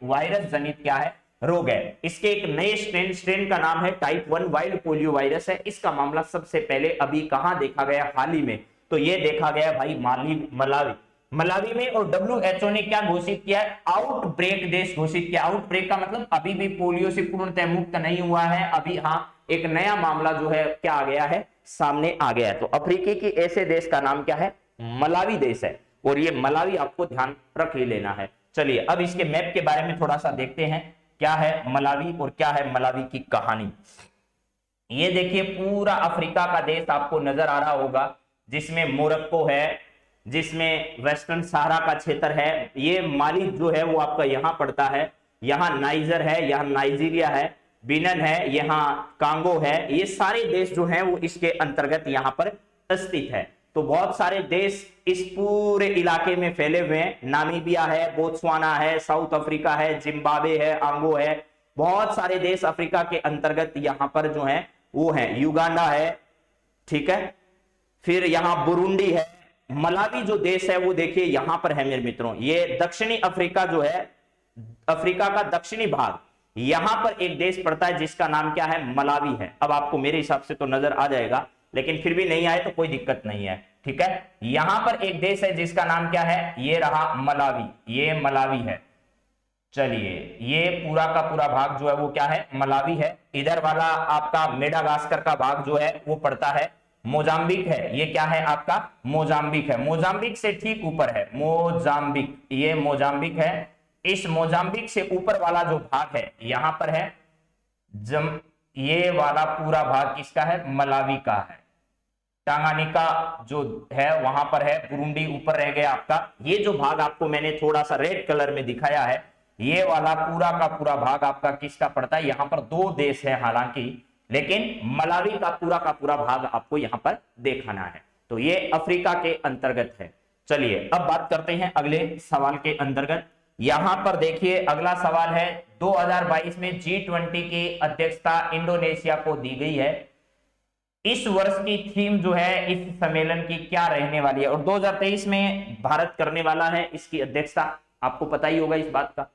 Speaker 1: वायरस जनित क्या है, रोग है। इसके एक नए स्ट्रेन का नाम है टाइप 1 वाइल्ड पोलियो वायरस है। इसका मामला सबसे पहले अभी कहां देखा गया, हाल ही में, तो ये देखा गया भाई मलावी में। और WHO ने क्या घोषित किया है, आउटब्रेक देश घोषित किया। आउटब्रेक का मतलब अभी भी पोलियो से पूर्णतः मुक्त नहीं हुआ है, अभी हाँ एक नया मामला जो है क्या आ गया है, सामने आ गया है। तो अफ्रीकी की ऐसे देश का नाम क्या है, मलावी देश है, और ये मलावी आपको ध्यान रख ही लेना है। चलिए अब इसके मैप के बारे में थोड़ा सा देखते हैं, क्या है मलावी और क्या है मलावी की कहानी। ये देखिए पूरा अफ्रीका का देश आपको नजर आ रहा होगा, जिसमें मोरक्को है, जिसमें वेस्टर्न सहारा का क्षेत्र है। ये माली जो है वो आपका यहाँ पड़ता है, यहाँ नाइजर है, यहाँ नाइजीरिया है, बिनन है, यहाँ कांगो है। ये सारे देश जो हैं वो इसके अंतर्गत यहाँ पर स्थित है। तो बहुत सारे देश इस पूरे इलाके में फैले हुए हैं। नामीबिया है, बोत्सवाना है, साउथ अफ्रीका है, जिम्बाब्वे है, आंगो है, बहुत सारे देश अफ्रीका के अंतर्गत यहाँ पर जो है वो है। युगांडा है, ठीक है, फिर यहाँ बुरुंडी है। मलावी जो देश है वो देखिए यहाँ पर है मेरे मित्रों, ये दक्षिणी अफ्रीका जो है, अफ्रीका का दक्षिणी भाग, यहां पर एक देश पड़ता है जिसका नाम क्या है, मलावी है। अब आपको मेरे हिसाब से तो नजर आ जाएगा, लेकिन फिर भी नहीं आए तो कोई दिक्कत नहीं है, ठीक है। यहां पर एक देश है जिसका नाम क्या है, ये रहा मलावी, ये मलावी है। चलिए ये पूरा का पूरा भाग जो है वो क्या है, मलावी है। इधर वाला आपका मेडागास्कर का भाग जो है वो पड़ता है मोजाम्बिक है। ये क्या है आपका, मोजाम्बिक है। मोजाम्बिक से ठीक ऊपर है मोजाम्बिक, ये मोजाम्बिक है। इस मोजाम्बिक से ऊपर वाला जो भाग है यहां पर है ये वाला पूरा भाग किसका है, मलावी का है। टांगानिका जो है वहां पर है, बुरुंडी ऊपर रह गया आपका। ये जो भाग आपको मैंने थोड़ा सा रेड कलर में दिखाया है, ये वाला पूरा का पूरा भाग आपका किसका पड़ता है, यहां पर दो देश है हालांकि, लेकिन मलावी का पूरा भाग आपको यहां पर देखना है। तो ये अफ्रीका के अंतर्गत है। चलिए अब बात करते हैं अगले सवाल के अंतर्गत। यहां पर देखिए अगला सवाल है, 2022 में G20 की अध्यक्षता इंडोनेशिया को दी गई है। इस वर्ष की थीम जो है इस सम्मेलन की क्या रहने वाली है, और 2023 में भारत करने वाला है इसकी अध्यक्षता, आपको पता ही होगा इस बात का।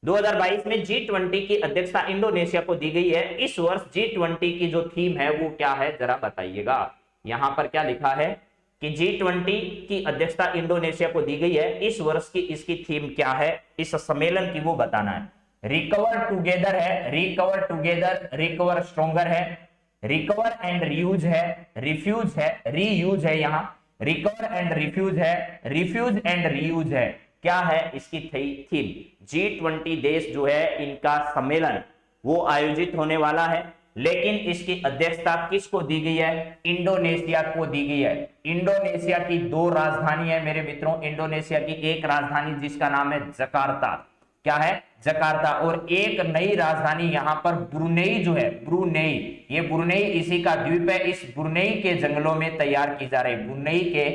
Speaker 1: 2022 में G20 की अध्यक्षता इंडोनेशिया को दी गई है। इस वर्ष G20 की जो थीम है वो क्या है, जरा बताइएगा। यहां पर क्या लिखा है कि G20 की अध्यक्षता इंडोनेशिया को दी गई है, इस वर्ष की इसकी थीम क्या है, इस सम्मेलन की वो बताना है। रिकवर टुगेदर है, रिकवर टुगेदर, रिकवर स्ट्रॉन्गर है, रिकवर एंड रीयूज है, रिफ्यूज है, रीयूज है, यहाँ रिकवर एंड रिफ्यूज है, रिफ्यूज एंड रीयूज है। क्या है इसकी थीम? G20 देश जो है इनका सम्मेलन वो आयोजित होने वाला है, लेकिन इसकी अध्यक्षता किसको दी गई है, इंडोनेशिया को दी गई है। इंडोनेशिया की दो राजधानी है मेरे मित्रों, इंडोनेशिया की एक राजधानी जिसका नाम है जकार्ता, क्या है, जकार्ता। और एक नई राजधानी यहाँ पर ब्रुनेई जो है, ब्रुनेई, ये ब्रुनेई इसी का द्वीप है, इस ब्रुनेई के जंगलों में तैयार की जा रही है। ब्रुनेई के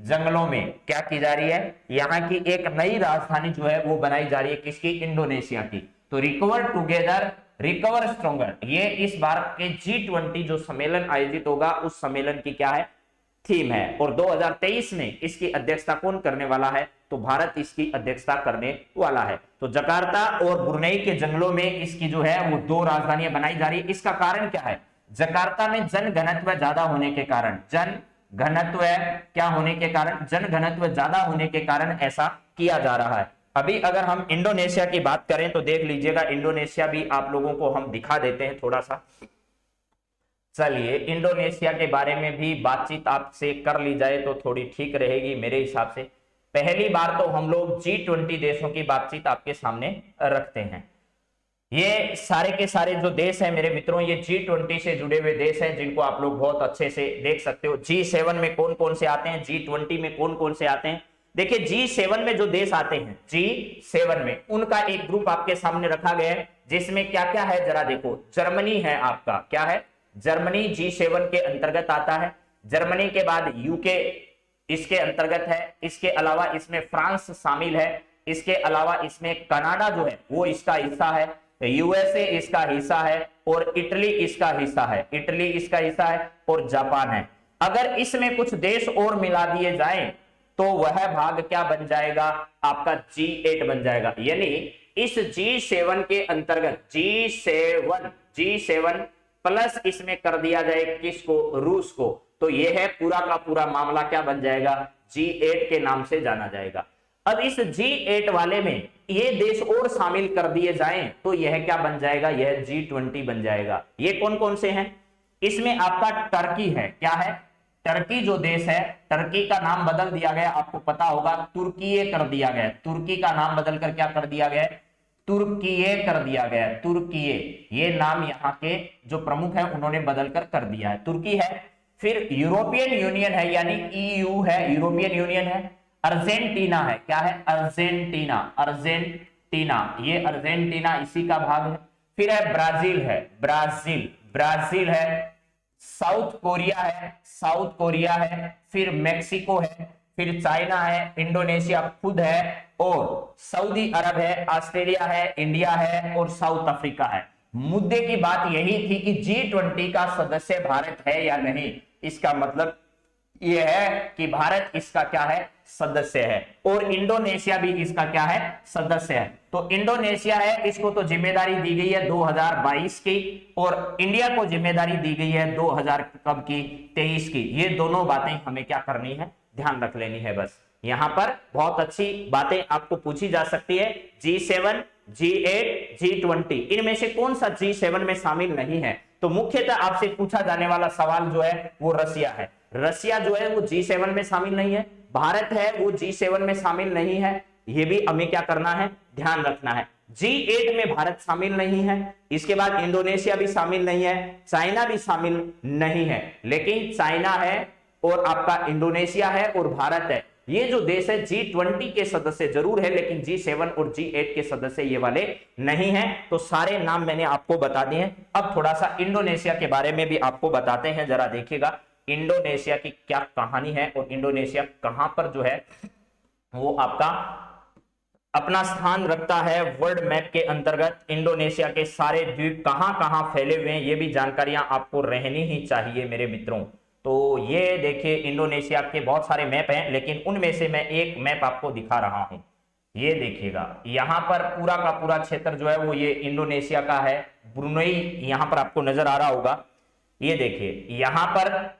Speaker 1: जंगलों में क्या की जा रही है, यहाँ की एक नई राजधानी जो है वो बनाई जा रही है, किसकी, इंडोनेशिया की। तो रिकवर टुगेदर रिकवर स्ट्रॉन्गर, ये इस बार के G20 जो सम्मेलन आयोजित होगा उस सम्मेलन की क्या है, थीम है। और 2023 में इसकी अध्यक्षता कौन करने वाला है, तो भारत इसकी अध्यक्षता करने वाला है। तो जकार्ता और ब्रुनेई के जंगलों में इसकी जो है वो 2 राजधानियां बनाई जा रही है। इसका कारण क्या है, जकार्ता में जन घनत्व ज्यादा होने के कारण, जन घनत्व क्या होने के कारण, जन घनत्व ज्यादा होने के कारण ऐसा किया जा रहा है। अभी अगर हम इंडोनेशिया की बात करें तो देख लीजिएगा, इंडोनेशिया भी आप लोगों को हम दिखा देते हैं थोड़ा सा। चलिए, इंडोनेशिया के बारे में भी बातचीत आपसे कर ली जाए तो थोड़ी ठीक रहेगी मेरे हिसाब से। पहली बार तो हम लोग G20 देशों की बातचीत आपके सामने रखते हैं। ये सारे के सारे जो देश हैं मेरे मित्रों, ये G20 से जुड़े हुए देश हैं, जिनको आप लोग बहुत अच्छे से देख सकते हो। G7 में कौन कौन से आते हैं, G20 में कौन कौन से आते हैं। देखिए, G7 में जो देश आते हैं, G7 में उनका एक ग्रुप आपके सामने रखा गया है, जिसमें क्या क्या है जरा देखो। जर्मनी है आपका, क्या है, जर्मनी G7 के अंतर्गत आता है। जर्मनी के बाद यूके इसके अंतर्गत है। इसके अलावा इसमें फ्रांस शामिल है। इसके अलावा इसमें कनाडा जो है वो इसका हिस्सा है, यूएसए इसका हिस्सा है, और इटली इसका हिस्सा है, इटली इसका हिस्सा है, और जापान है। अगर इसमें कुछ देश और मिला दिए जाएं तो वह भाग क्या बन जाएगा, आपका G8 बन जाएगा। यानी इस G7 के अंतर्गत G7 प्लस इसमें कर दिया जाए किसको, रूस को, तो यह है पूरा का पूरा मामला क्या बन जाएगा, G8 के नाम से जाना जाएगा। अब इस G8 वाले में ये देश और शामिल कर दिए जाएं तो यह क्या बन जाएगा, यह G20 बन जाएगा। ये कौन कौन से हैं, इसमें आपका टर्की है, क्या है, टर्की जो देश है, टर्की का नाम बदल दिया गया, आपको पता होगा तुर्कीये कर दिया गया। तुर्की का नाम बदलकर क्या कर दिया गया, तुर्कीये कर दिया गया, तुर्कीये, ये नाम यहाँ के जो प्रमुख है उन्होंने बदलकर कर दिया है, तुर्की है। फिर यूरोपियन यूनियन है, यानी EU है, यूरोपियन यूनियन है। अर्जेंटीना है, क्या है, अर्जेंटीना, अर्जेंटीना, ये अर्जेंटीना इसी का भाग है। फिर है ब्राजील है, ब्राजील, ब्राजील है। साउथ कोरिया है, साउथ कोरिया है। फिर मेक्सिको है, फिर चाइना है, इंडोनेशिया खुद है, और सऊदी अरब है, ऑस्ट्रेलिया है, इंडिया है, और साउथ अफ्रीका है। मुद्दे की बात यही थी कि G20 का सदस्य भारत है या नहीं। इसका मतलब यह है कि भारत इसका क्या है, सदस्य है, और इंडोनेशिया भी इसका क्या है, सदस्य है। तो इंडोनेशिया है, इसको तो जिम्मेदारी दी गई है 2022 की, और इंडिया को जिम्मेदारी दी गई है 2000 कब की, 23 की। ये दोनों बातें हमें क्या करनी है, ध्यान रख लेनी है। बस यहां पर बहुत अच्छी बातें आपको पूछी जा सकती है। G7, G8, G20, इनमें से कौन सा G7 में शामिल नहीं है, तो मुख्यतः आपसे पूछा जाने वाला सवाल जो है वो रसिया है। रसिया जो है वो G7 में शामिल नहीं है। भारत है वो G7 में शामिल नहीं है, ये भी हमें क्या करना है, ध्यान रखना है। G8 में भारत शामिल नहीं है। इसके बाद इंडोनेशिया भी शामिल नहीं है, चाइना भी शामिल नहीं है, लेकिन चाइना है और आपका इंडोनेशिया है और भारत है। ये जो देश है G20 के सदस्य जरूर है, लेकिन G7 और G8 के सदस्य ये वाले नहीं हैं। तो सारे नाम मैंने आपको बता दिए हैं। अब थोड़ा सा इंडोनेशिया के बारे में भी आपको बताते हैं, जरा देखिएगा इंडोनेशिया की क्या कहानी है, और इंडोनेशिया कहां पर जो है वो आपका अपना स्थान रखता है वर्ल्ड मैप के अंतर्गत। इंडोनेशिया के सारे द्वीप कहां कहां फैले हुए हैं, ये भी जानकारियां आपको रहनी ही चाहिए मेरे मित्रों। तो ये देखिए, इंडोनेशिया के बहुत सारे मैप हैं, लेकिन उनमें से मैं एक मैप आपको दिखा रहा हूं। ये देखिएगा, यहां पर पूरा का पूरा क्षेत्र जो है वो ये इंडोनेशिया का है। ब्रुनेई यहां पर आपको नजर आ रहा होगा। ये देखिए, यहां पर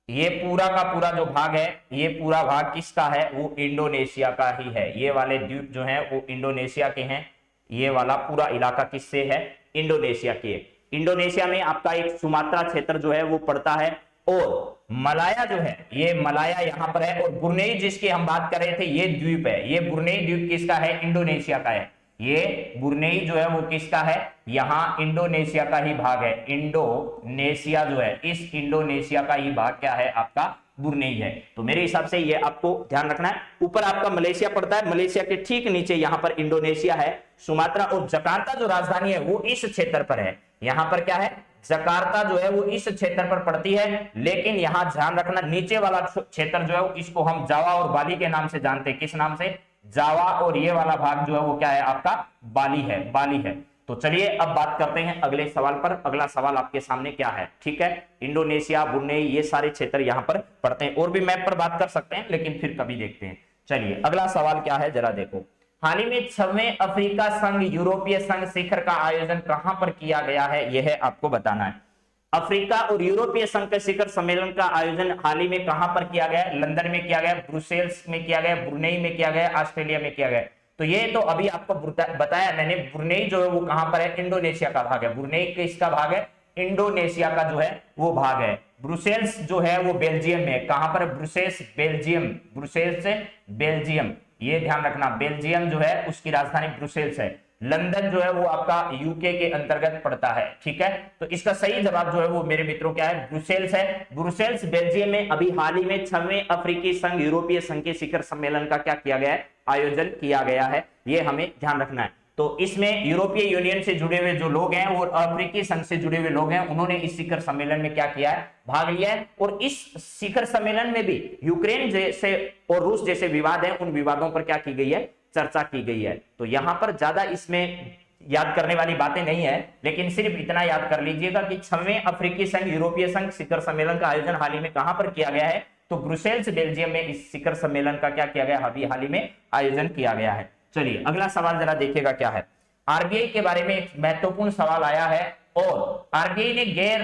Speaker 1: ये पूरा का पूरा जो भाग है, ये पूरा भाग किसका है, वो इंडोनेशिया का ही है। ये वाले द्वीप जो हैं वो इंडोनेशिया के हैं। ये वाला पूरा इलाका किससे है, इंडोनेशिया के। इंडोनेशिया में आपका एक सुमात्रा क्षेत्र जो है वो पड़ता है, और मलाया जो है, ये मलाया यहां पर है। और ब्रुनेई जिसकी हम बात कर रहे थे, ये द्वीप है, ये ब्रुनेई द्वीप किसका है, इंडोनेशिया का है। ये ब्रुनेई जो है वो किसका है, यहाँ इंडोनेशिया का ही भाग है। इंडोनेशिया जो है, इस इंडोनेशिया का ही भाग क्या है आपका, ब्रुनेई है। तो मेरे हिसाब से ये आपको ध्यान रखना है। ऊपर आपका मलेशिया पड़ता है, मलेशिया के ठीक नीचे यहाँ पर इंडोनेशिया है, सुमात्रा और जकार्ता जो राजधानी है वो इस क्षेत्र पर है। यहाँ पर क्या है, जकार्ता जो है वो इस क्षेत्र पर पड़ती है, लेकिन यहां ध्यान रखना नीचे वाला क्षेत्र जो है इसको हम जावा और बाली के नाम से जानते हैं। किस नाम से, जावा, और ये वाला भाग जो है वो क्या है आपका, बाली है, बाली है। तो चलिए अब बात करते हैं अगले सवाल पर। अगला सवाल आपके सामने क्या है, ठीक है, इंडोनेशिया, ब्रुनेई, ये सारे क्षेत्र यहां पर पड़ते हैं। और भी मैप पर बात कर सकते हैं, लेकिन फिर कभी देखते हैं। चलिए अगला सवाल क्या है जरा देखो। हाल ही में 6वें अफ्रीका संघ यूरोपीय संघ शिखर का आयोजन कहां पर किया गया है, यह है आपको बताना है। अफ्रीका और यूरोपीय संघ के शिखर सम्मेलन का आयोजन हाल ही में कहां पर किया गया, लंदन में किया गया, ब्रुसेल्स में किया गया, ब्रुनेई में किया गया, ऑस्ट्रेलिया में किया गया। तो ये तो अभी आपको बताया मैंने, ब्रुनेई जो है वो कहां पर है, इंडोनेशिया का भाग है। ब्रुनेई किसका भाग है, इंडोनेशिया का जो है वो भाग है। ब्रुसेल्स जो है वो बेल्जियम में, कहां पर, ब्रुसेल्स बेल्जियम, ब्रुसेल्स बेल्जियम, ये ध्यान रखना, बेल्जियम जो है उसकी राजधानी ब्रुसेल्स है। लंदन जो है वो आपका यूके के अंतर्गत पड़ता है, ठीक है। तो इसका सही जवाब जो है वो मेरे मित्रों क्या है, ब्रुसेल्स है। ब्रुसेल्स बेल्जियम में अभी हाल ही में 6वें अफ्रीकी संघ यूरोपीय संघ के शिखर सम्मेलन का क्या किया गया है, आयोजन किया गया है, ये हमें ध्यान रखना है। तो इसमें यूरोपीय यूनियन से जुड़े हुए जो लोग हैं और अफ्रीकी संघ से जुड़े हुए लोग हैं, उन्होंने इस शिखर सम्मेलन में क्या किया है, भाग लिया है। और इस शिखर सम्मेलन में भी यूक्रेन जैसे और रूस जैसे विवाद हैं, उन विवादों पर क्या की गई है, चर्चा की गई है। तो यहां पर ज्यादा इसमें याद करने वाली बातें नहीं है, लेकिन सिर्फ इतना याद कर लीजिएगा कि 6वें अफ्रीकी संघ यूरोपीय संघ शिखर सम्मेलन का आयोजन हाल ही में कहां पर किया गया है, तो ब्रुसेल्स बेल्जियम में इस शिखर सम्मेलन का क्या किया गया, अभी हाल ही में आयोजन किया गया है। चलिए अगला सवाल जरा देखिएगा क्या है। आरबीआई के बारे में एक महत्वपूर्ण सवाल आया है, और आरबीआई ने गैर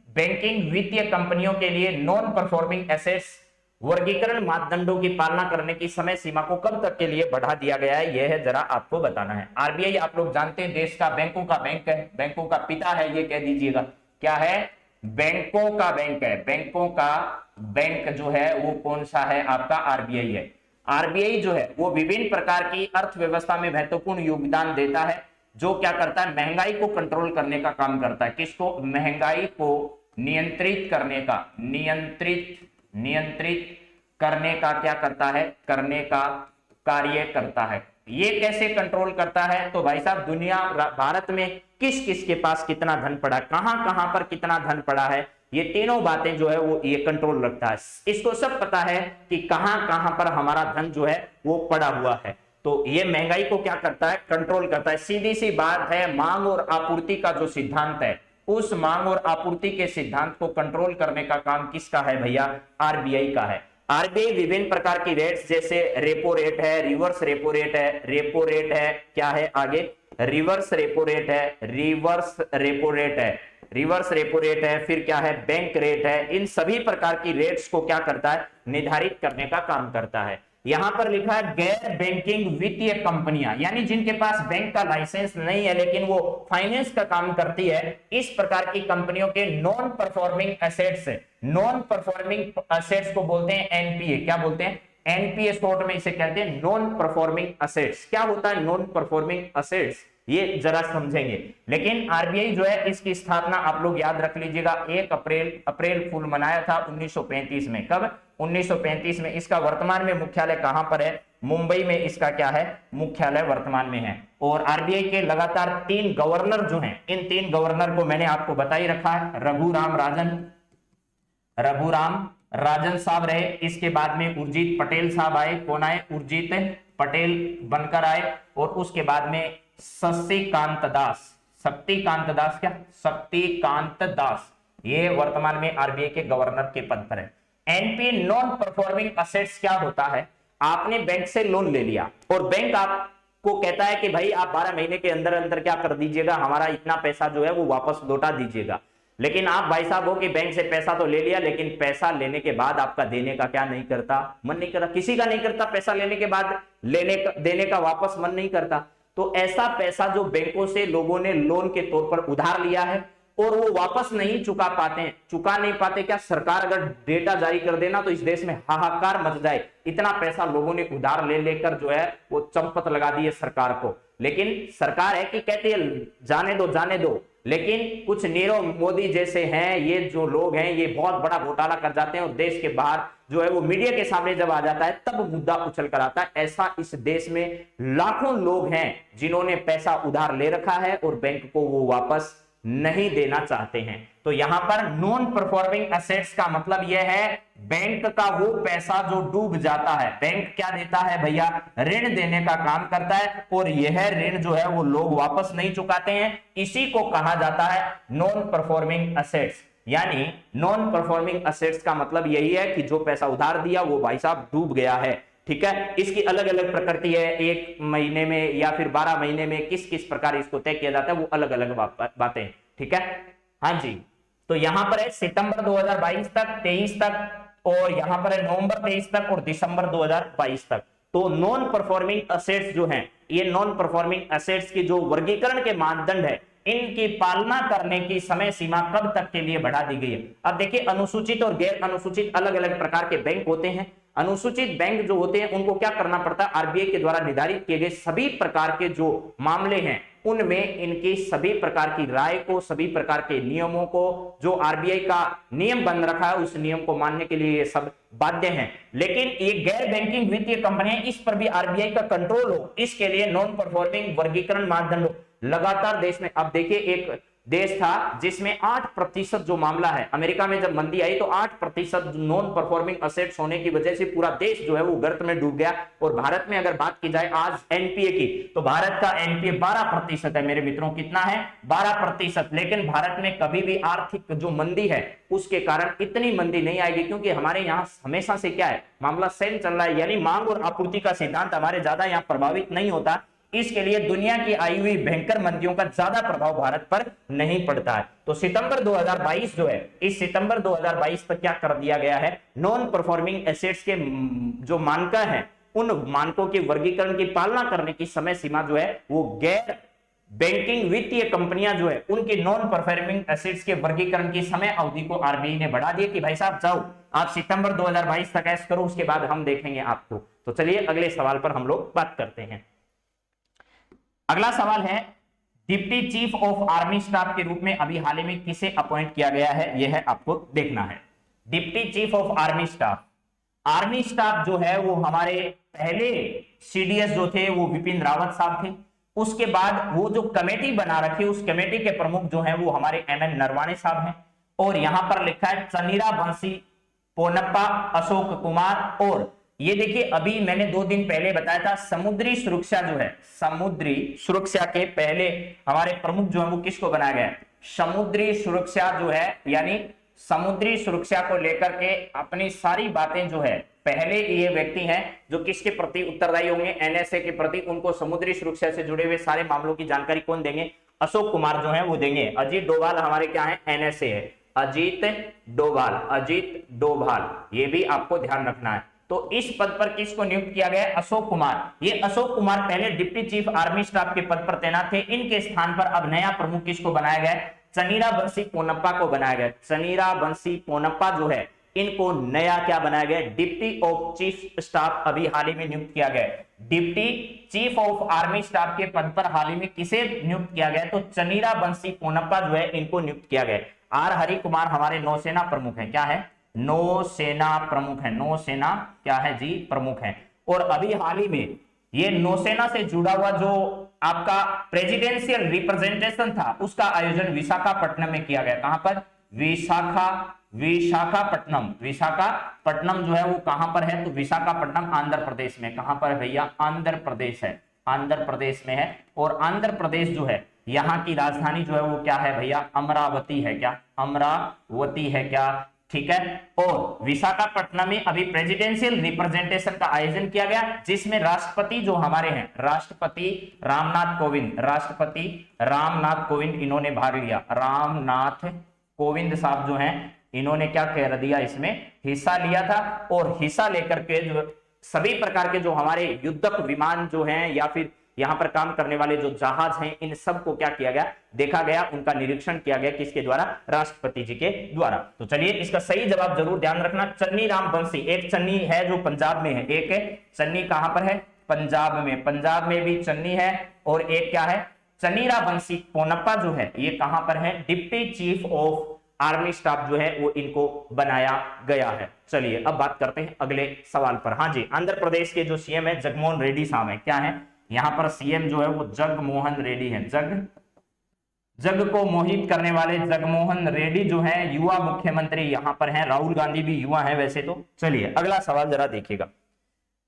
Speaker 1: बैंकिंग वित्तीय कंपनियों के लिए नॉन परफॉर्मिंग एसेट्स वर्गीकरण मापदंडों की पालना करने की समय सीमा को कब तक के लिए बढ़ा दिया गया है, यह है जरा आपको बताना है। आरबीआई आप लोग जानते हैं देश का बैंकों का बैंक है, बैंकों का पिता है, ये कह दीजिएगा क्या है, बैंकों का बैंक है। बैंकों का बैंक जो है वो कौन सा है, आपका आरबीआई है। आरबीआई जो है वो विभिन्न प्रकार की अर्थव्यवस्था में महत्वपूर्ण योगदान देता है, जो क्या करता है, महंगाई को कंट्रोल करने का काम करता है। किसको, महंगाई को नियंत्रित करने का, नियंत्रित करने का क्या करता है, करने का कार्य करता है। ये कैसे कंट्रोल करता है, तो भाई साहब दुनिया, भारत में किस किस के पास कितना धन पड़ा, कहां कहां पर कितना धन पड़ा है, ये तीनों बातें जो है वो ये कंट्रोल रखता है। इसको सब पता है कि कहां कहां पर हमारा धन जो है वो पड़ा हुआ है। तो ये महंगाई को क्या करता है, कंट्रोल करता है। सीधी सी बात है, मांग और आपूर्ति का जो सिद्धांत है, उस मांग और आपूर्ति के सिद्धांत को कंट्रोल करने का काम किसका है भैया, आरबीआई का है। आरबीआई विभिन्न प्रकार की रेट्स, जैसे रेपो रेट है, रिवर्स रेपो रेट है, रेपो रेट है, क्या है आगे, रिवर्स रेपो रेट है, रिवर्स रेपो रेट है, रिवर्स रेपो रेट है, फिर क्या है, बैंक रेट है। इन सभी प्रकार की रेट्स को क्या करता है, निर्धारित करने का काम करता है। यहां पर लिखा है गैर बैंकिंग वित्तीय कंपनियां, यानी जिनके पास बैंक का लाइसेंस नहीं है लेकिन वो फाइनेंस का काम करती है, इस प्रकार की कंपनियों के non performing assets, non performing assets को बोलते हैं एनपीए। क्या बोलते हैं, एनपीए शॉर्ट में इसे कहते हैं नॉन परफॉर्मिंग एसेट्स। क्या होता है नॉन परफॉर्मिंग एसेट्स, ये जरा समझेंगे। लेकिन आरबीआई जो है इसकी स्थापना आप लोग याद रख लीजिएगा, 1 अप्रैल फूल मनाया था 1935 में। कब, 1935 में। इसका वर्तमान में मुख्यालय कहां पर है, मुंबई में इसका क्या है, मुख्यालय वर्तमान में है। और आरबीआई के लगातार 3 गवर्नर जो हैं, इन 3 गवर्नर को मैंने आपको बता ही रखा है। रघुराम राजन साहब रहे, इसके बाद में उर्जित पटेल साहब आए। कौन आए, उर्जित पटेल बनकर आए। और उसके बाद में शक्तिकांत दास, ये वर्तमान में आरबीआई के गवर्नर के पद पर है। एनपी नॉन परफॉर्मिंग एसेट्स क्या होता है, आपने बैंक से लोन ले लिया और बैंक आपको कहता है कि भाई आप 12 महीने के अंदर अंदर क्या कर दीजिएगा, हमारा इतना पैसा जो है वो वापस लौटा दीजिएगा। लेकिन आप भाई साहब हो कि बैंक से पैसा तो ले लिया, लेकिन पैसा लेने के बाद आपका देने का क्या नहीं करता, मन नहीं करता, किसी का नहीं करता। पैसा लेने के बाद देने का वापस मन नहीं करता। तो ऐसा पैसा जो बैंकों से लोगों ने लोन के तौर पर उधार लिया है और वो वापस नहीं चुका नहीं पाते, क्या सरकार अगर डेटा जारी कर देना तो इस देश में हाहाकार मच जाए। इतना पैसा लोगों ने उधार ले लेकर जो है वो चंपत लगा दी है सरकार को। लेकिन सरकार है कि कहती है जाने दो जाने दो, लेकिन कुछ नीरव मोदी जैसे हैं, ये जो लोग हैं ये बहुत बड़ा घोटाला कर जाते हैं और देश के बाहर जो है वो मीडिया के सामने जब आ जाता है तब मुद्दा उछल कर आता है। ऐसा इस देश में लाखों लोग हैं जिन्होंने पैसा उधार ले रखा है और बैंक को वो वापस नहीं देना चाहते हैं। तो यहां पर नॉन परफॉर्मिंग एसेट्स का मतलब यह है बैंक का वो पैसा जो डूब जाता है। बैंक क्या देता है भैया, ऋण देने का काम करता है और यह ऋण जो है वो लोग वापस नहीं चुकाते हैं, इसी को कहा जाता है नॉन परफॉर्मिंग एसेट्स। यानी नॉन परफॉर्मिंग एसेट्स का मतलब यही है कि जो पैसा उधार दिया वो भाई साहब डूब गया है। ठीक है, इसकी अलग अलग प्रकृति है, 1 महीने में या फिर 12 महीने में किस किस प्रकार इसको तय किया जाता है वो अलग अलग बातें। ठीक है, हाँ जी। तो यहां पर है सितंबर 2022 तक, 23 तक, और यहां पर है नवंबर 23 तक और दिसंबर 2022 तक। तो नॉन परफॉर्मिंग एसेट्स जो हैं, ये नॉन परफॉर्मिंग एसेट्स की जो वर्गीकरण के मानदंड है, इनकी पालना करने की समय सीमा कब तक के लिए बढ़ा दी गई है। अब देखिए, अनुसूचित और गैर अनुसूचित अलग अलग प्रकार के बैंक होते हैं। अनुसूचित बैंक जो होते हैं उनको क्या करना पड़ता है, आरबीआई के द्वारा निर्धारित किए गए सभी प्रकार के जो मामले हैं उनमें इनकी सभी प्रकार की राय को, सभी प्रकार के नियमों को, जो आरबीआई का नियम बन रखा है उस नियम को मानने के लिए ये सब बाध्य हैं। लेकिन ये गैर बैंकिंग वित्तीय कंपनियां, इस पर भी आरबीआई का कंट्रोल हो, इसके लिए नॉन परफॉर्मिंग वर्गीकरण मानदंड लगातार देश में। अब देखिए, एक देश था जिसमें 8% जो मामला है, अमेरिका में जब मंदी आई तो 8% नॉन परफॉर्मिंग एसेट्स होने की वजह से पूरा देश जो है वो गर्त में डूब गया। और भारत में अगर बात की जाए आज एनपीए की, तो भारत का एनपीए 12% है मेरे मित्रों। कितना है, 12%। लेकिन भारत में कभी भी आर्थिक जो मंदी है उसके कारण इतनी मंदी नहीं आएगी, क्योंकि हमारे यहाँ हमेशा से क्या है, मामला सेम चल रहा है, यानी मांग और आपूर्ति का सिद्धांत हमारे ज्यादा यहाँ प्रभावित नहीं होता। इसके लिए दुनिया की आई हुई भयंकर मंदियों का ज्यादा प्रभाव भारत पर नहीं पड़ता है। तो सितंबर 2022 जो है, इस सितंबर 2022 तक क्या कर दिया गया है, नॉन परफॉर्मिंग एसेट्स के जो मानक हैं उन मानकों के वर्गीकरण की पालना करने की समय सीमा जो है वो गैर बैंकिंग वित्तीय कंपनियां जो है उनकी नॉन परफॉर्मिंग एसेट्स के वर्गीकरण की समय अवधि को आरबीआई ने बढ़ा दिया कि भाई साहब जाओ आप सितंबर 2022 तक ऐसा करो, उसके बाद हम देखेंगे आपको। तो चलिए अगले सवाल पर हम लोग बात करते हैं। अगला सवाल है, deputy chief of army staff के रूप में अभी हाल ही में किसे अपॉइंट किया गया है, यह है आपको देखना है। Deputy chief of army staff, army staff जो है वो हमारे पहले सीडीएस जो थे वो विपिन रावत साहब थे। उसके बाद वो जो कमेटी बना रखी, उस कमेटी के प्रमुख जो है वो हमारे एमएन नरवाणे साहब हैं। और यहां पर लिखा है चनीरा बंसी पोनप्पा, अशोक कुमार। और ये देखिए, अभी मैंने 2 दिन पहले बताया था समुद्री सुरक्षा जो है, समुद्री सुरक्षा के पहले हमारे प्रमुख जो है वो किसको बनाया गया है, समुद्री सुरक्षा जो है, यानी समुद्री सुरक्षा को लेकर के अपनी सारी बातें जो है, पहले ये व्यक्ति हैं जो किसके प्रति उत्तरदायी होंगे, एनएसए के प्रति। उनको समुद्री सुरक्षा से जुड़े हुए सारे मामलों की जानकारी कौन देंगे, अशोक कुमार जो है वो देंगे। अजीत डोभाल हमारे क्या है, एनएसए है, अजीत डोभाल, अजीत डोभाल, ये भी आपको ध्यान रखना है। तो इस पद पर किसको नियुक्त किया गया, अशोक कुमार। ये अशोक कुमार पहले डिप्टी चीफ आर्मी स्टाफ के पद पर तैनात थे। इनके स्थान पर अब नया प्रमुख किसको बनाया गया, चनीरा बंसी पोनप्पा को बनाया गया। चनीरा बंसी पोनप्पा जो है इनको नया क्या बनाया गया, डिप्टी ऑफ चीफ स्टाफ अभी हाल ही में नियुक्त किया गया। Deputy chief of army staff के पद पर हाल ही में किसे नियुक्त किया गया, तो चनीरा बंसी पोनप्पा जो है इनको नियुक्त किया गया। आर हरि कुमार हमारे नौसेना प्रमुख है, क्या है, नौसेना प्रमुख है, नौसेना क्या है जी, प्रमुख है। और अभी हाल ही में ये नौसेना से जुड़ा हुआ जो आपका प्रेसिडेंशियल रिप्रेजेंटेशन था उसका आयोजन विशाखापट्टनम में किया गया। कहां पर, विशाखापट्टनम। विशाखापट्टनम जो है वो कहां पर है, तो विशाखापट्टनम आंध्र प्रदेश में। कहां पर है भैया, आंध्र प्रदेश है, आंध्र प्रदेश में है। और आंध्र प्रदेश जो है यहाँ की राजधानी जो है वो क्या है भैया, अमरावती है, क्या अमरावती है क्या, ठीक है। और विशाखापट्टनम में अभी प्रेसिडेंशियल रिप्रेजेंटेशन का आयोजन किया गया, जिसमें राष्ट्रपति जो हमारे हैं, राष्ट्रपति रामनाथ कोविंद इन्होंने भाग लिया। रामनाथ कोविंद साहब जो हैं इन्होंने क्या कर दिया, इसमें हिस्सा लिया था। और हिस्सा लेकर के जो सभी प्रकार के जो हमारे युद्धक विमान जो हैं या फिर यहां पर काम करने वाले जो जहाज हैं, इन सब को क्या किया गया, देखा गया, उनका निरीक्षण किया गया, किसके द्वारा, राष्ट्रपति जी के द्वारा। तो चलिए इसका सही जवाब जरूर ध्यान रखना, चन्नी राम बंसी। एक चन्नी है जो पंजाब में है, एक चन्नी कहां पर है, पंजाब में भी चन्नी है। और एक क्या है, चनीरा बंसी पोनप्पा जो है ये कहां पर है, deputy chief of army staff जो है वो इनको बनाया गया है। चलिए अब बात करते हैं अगले सवाल पर। हाँ जी, आंध्र प्रदेश के जो सीएम है जगनमोहन रेड्डी साहब है, क्या है यहाँ पर सीएम जो है वो जगमोहन रेड्डी है। जग को मोहित करने वाले जगमोहन रेड्डी जो है युवा मुख्यमंत्री यहाँ पर हैं। राहुल गांधी भी युवा है वैसे तो। चलिए अगला सवाल जरा देखिएगा,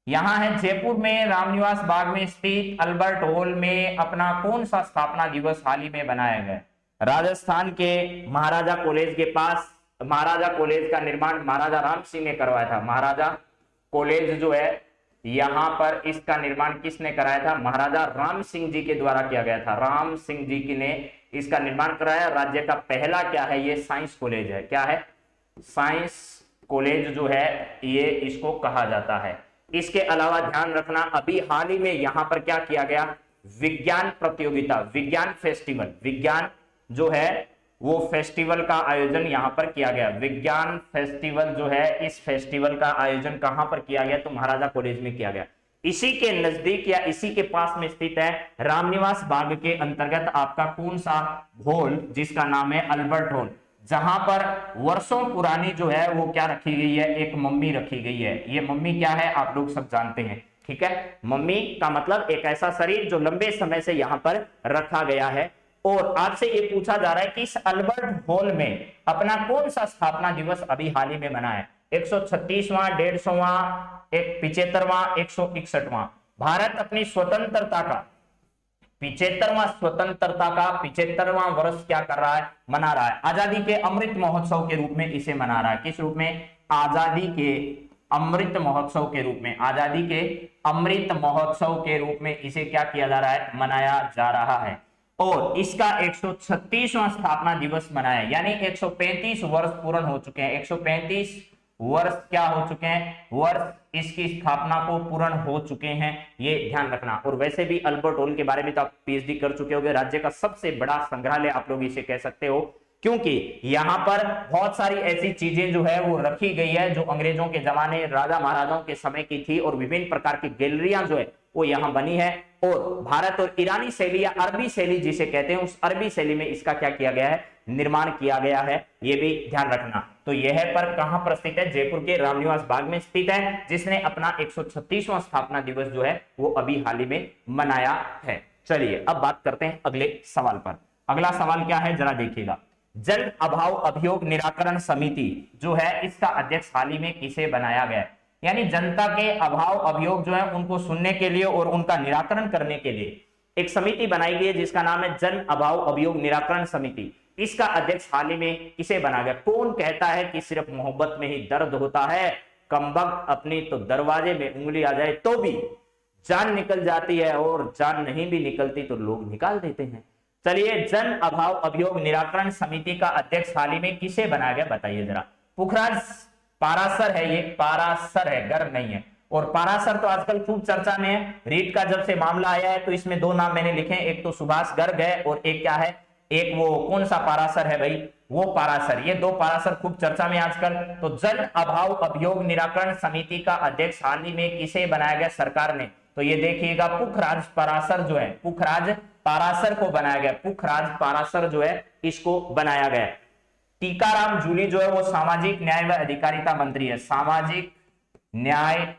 Speaker 1: यहाँ है जयपुर में रामनिवास बाग में स्थित अल्बर्ट हॉल में अपना कौन सा स्थापना दिवस हाल ही में बनाया गया। राजस्थान के महाराजा कॉलेज के पास, महाराजा कॉलेज का निर्माण महाराजा राम सिंह ने करवाया था। महाराजा कॉलेज जो है यहाँ पर इसका निर्माण किसने कराया था, महाराजा राम सिंह जी के द्वारा किया गया था। राम सिंह जी की ने इसका निर्माण कराया। राज्य का पहला क्या है, ये साइंस कॉलेज है। क्या है, साइंस कॉलेज जो है ये इसको कहा जाता है। इसके अलावा ध्यान रखना अभी हाल ही में यहाँ पर क्या किया गया, विज्ञान प्रतियोगिता, विज्ञान फेस्टिवल, विज्ञान जो है वो फेस्टिवल का आयोजन यहाँ पर किया गया। विज्ञान फेस्टिवल जो है, इस फेस्टिवल का आयोजन कहां पर किया गया, तो महाराजा कॉलेज में किया गया। इसी के नजदीक या इसी के पास में स्थित है रामनिवास बाग के अंतर्गत आपका कौन सा हॉल, जिसका नाम है अल्बर्ट हॉल, जहां पर वर्षों पुरानी जो है वो क्या रखी गई है, एक मम्मी रखी गई है। ये मम्मी क्या है आप लोग सब जानते हैं, ठीक है। मम्मी का मतलब एक ऐसा शरीर जो लंबे समय से यहाँ पर रखा गया है। और आपसे ये पूछा जा रहा है कि इस अल्बर्ट हॉल में अपना कौन सा स्थापना दिवस अभी हाल ही में मना है, 136वां, 150वां, 75वां, 161वां। भारत अपनी स्वतंत्रता का 75वां वर्ष क्या कर रहा है, मना रहा है। आजादी के अमृत महोत्सव के रूप में इसे मना रहा है। किस रूप में, आजादी के अमृत महोत्सव के रूप में, आजादी के अमृत महोत्सव के रूप में इसे क्या किया जा रहा है, मनाया जा रहा है। और इसका 136वां स्थापना दिवस मनाया, यानी 135 वर्ष पूर्ण हो चुके हैं। 135 वर्ष क्या हो चुके हैं, वर्ष इसकी स्थापना को पूर्ण हो चुके हैं, ये ध्यान रखना। और वैसे भी अल्बर्ट हॉल के बारे में तो आप पीएचडी कर चुके होंगे। राज्य का सबसे बड़ा संग्रहालय आप लोग इसे कह सकते हो, क्योंकि यहाँ पर बहुत सारी ऐसी चीजें जो है वो रखी गई है जो अंग्रेजों के जमाने, राजा महाराजाओं के समय की थी। और विभिन्न प्रकार की गैलरियां जो है वो यहाँ बनी है। और भारत और ईरानी शैली या अरबी शैली जिसे कहते हैं, उस अरबी शैली में इसका क्या किया गया है, निर्माण किया गया है, ये भी ध्यान रखना। तो यह पर कहां पर स्थित है, जयपुर के रामनिवास बाग में स्थित है, जिसने अपना 136वां स्थापना दिवस जो है वो अभी हाल ही में मनाया है। चलिए अब बात करते हैं अगले सवाल पर। अगला सवाल क्या है जरा देखिएगा, जल अभाव अभियोग निराकरण समिति जो है इसका अध्यक्ष हाल ही में किसे बनाया गया, यानी जनता के अभाव अभियोग जो है उनको सुनने के लिए और उनका निराकरण करने के लिए एक समिति बनाई गई है जिसका नाम है जन अभाव अभियोग निराकरण समिति। इसका अध्यक्ष हाल ही में किसे बना गया। कौन कहता है कि सिर्फ मोहब्बत में ही दर्द होता है, कमबख्त अपनी तो दरवाजे में उंगली आ जाए तो भी जान निकल जाती है, और जान नहीं भी निकलती तो लोग निकाल देते हैं। चलिए, जन अभाव अभियोग निराकरण समिति का अध्यक्ष हाल ही में किसे बनाया गया बताइए जरा। पुखराज पारासर है, ये पारासर है, गर्व नहीं है। और पारासर तो आजकल खूब चर्चा में है। रीट का जब से मामला आया है तो इसमें दो नाम मैंने लिखे हैं, एक तो सुभाष गर्ग है और एक क्या है, एक वो कौन सा पारासर है भाई, वो पारासर। ये दो पारासर खूब चर्चा में आजकल। तो जन अभाव अभियोग निराकरण समिति का अध्यक्ष हाल ही में किसे बनाया गया सरकार ने, तो ये देखिएगा पुखराज पारासर जो है, पुखराज पारासर को बनाया गया। पुखराज पारासर जो है इसको बनाया गया। टीकाराम जूली जो है वो सामाजिक न्याय व अधिकारिता मंत्री है, सामाजिक न्याय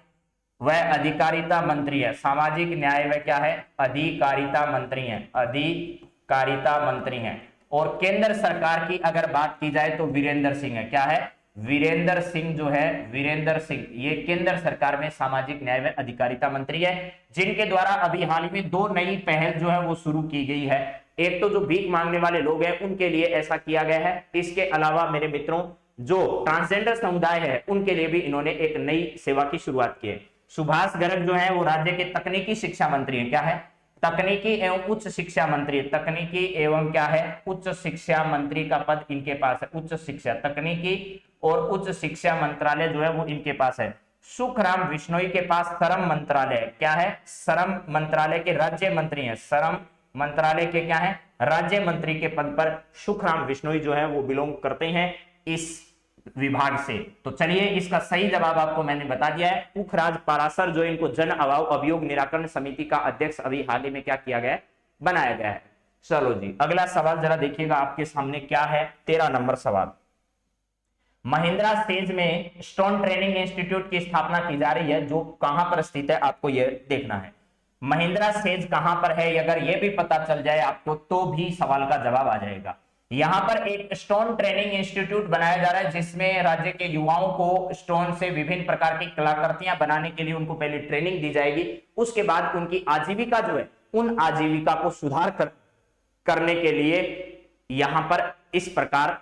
Speaker 1: व अधिकारिता मंत्री है। सामाजिक न्याय व क्या है, अधिकारिता मंत्री है, अधिकारिता मंत्री है। और केंद्र सरकार की अगर बात की जाए तो वीरेंद्र सिंह है, क्या है, वीरेंद्र सिंह जो है, वीरेंद्र सिंह ये केंद्र सरकार में सामाजिक न्याय व अधिकारिता मंत्री है, जिनके द्वारा अभी हाल ही में दो नई पहल जो है वो शुरू की गई है। एक तो जो भीख मांगने वाले लोग हैं उनके लिए ऐसा किया गया है। इसके अलावा मेरे मित्रों जो ट्रांसजेंडर समुदाय है उनके लिए भी इन्होंने एक नई सेवा की शुरुआत की है। सुभाष गर्ग जो है वो राज्य के तकनीकी शिक्षा मंत्री है, क्या है, तकनीकी एवं उच्च शिक्षा मंत्री, तकनीकी एवं क्या है, उच्च शिक्षा मंत्री का पद इनके पास है। उच्च शिक्षा, तकनीकी और उच्च शिक्षा मंत्रालय जो है वो इनके पास है। सुखराम बिश्नोई के पास श्रम मंत्रालय, क्या है, श्रम मंत्रालय के राज्य मंत्री है, श्रम मंत्रालय के क्या है, राज्य मंत्री के पद पर सुखराम बिश्नोई जो है वो बिलोंग करते हैं इस विभाग से। तो चलिए इसका सही जवाब आपको मैंने बता दिया है, पुखराज पारासर जो इनको जन अभाव अभियोग निराकरण समिति का अध्यक्ष अभी हाल ही में क्या किया गया है, बनाया गया है। चलो जी, अगला सवाल जरा देखिएगा आपके सामने क्या है। 13 नंबर सवाल, महिंद्रा सेज में स्टोन ट्रेनिंग इंस्टीट्यूट की स्थापना की जा रही है, जो कहां पर स्थित है आपको यह देखना है। महिंद्रा सेज कहां पर है, अगर यह भी पता चल जाए आपको तो भी सवाल का जवाब आ जाएगा। यहां पर एक स्टोन ट्रेनिंग इंस्टीट्यूट बनाया जा रहा है, जिसमें राज्य के युवाओं को स्टोन से विभिन्न प्रकार की कलाकृतियां बनाने के लिए उनको पहले ट्रेनिंग दी जाएगी। उसके बाद उनकी आजीविका जो है, उन आजीविका को सुधार करने के लिए यहां पर इस प्रकार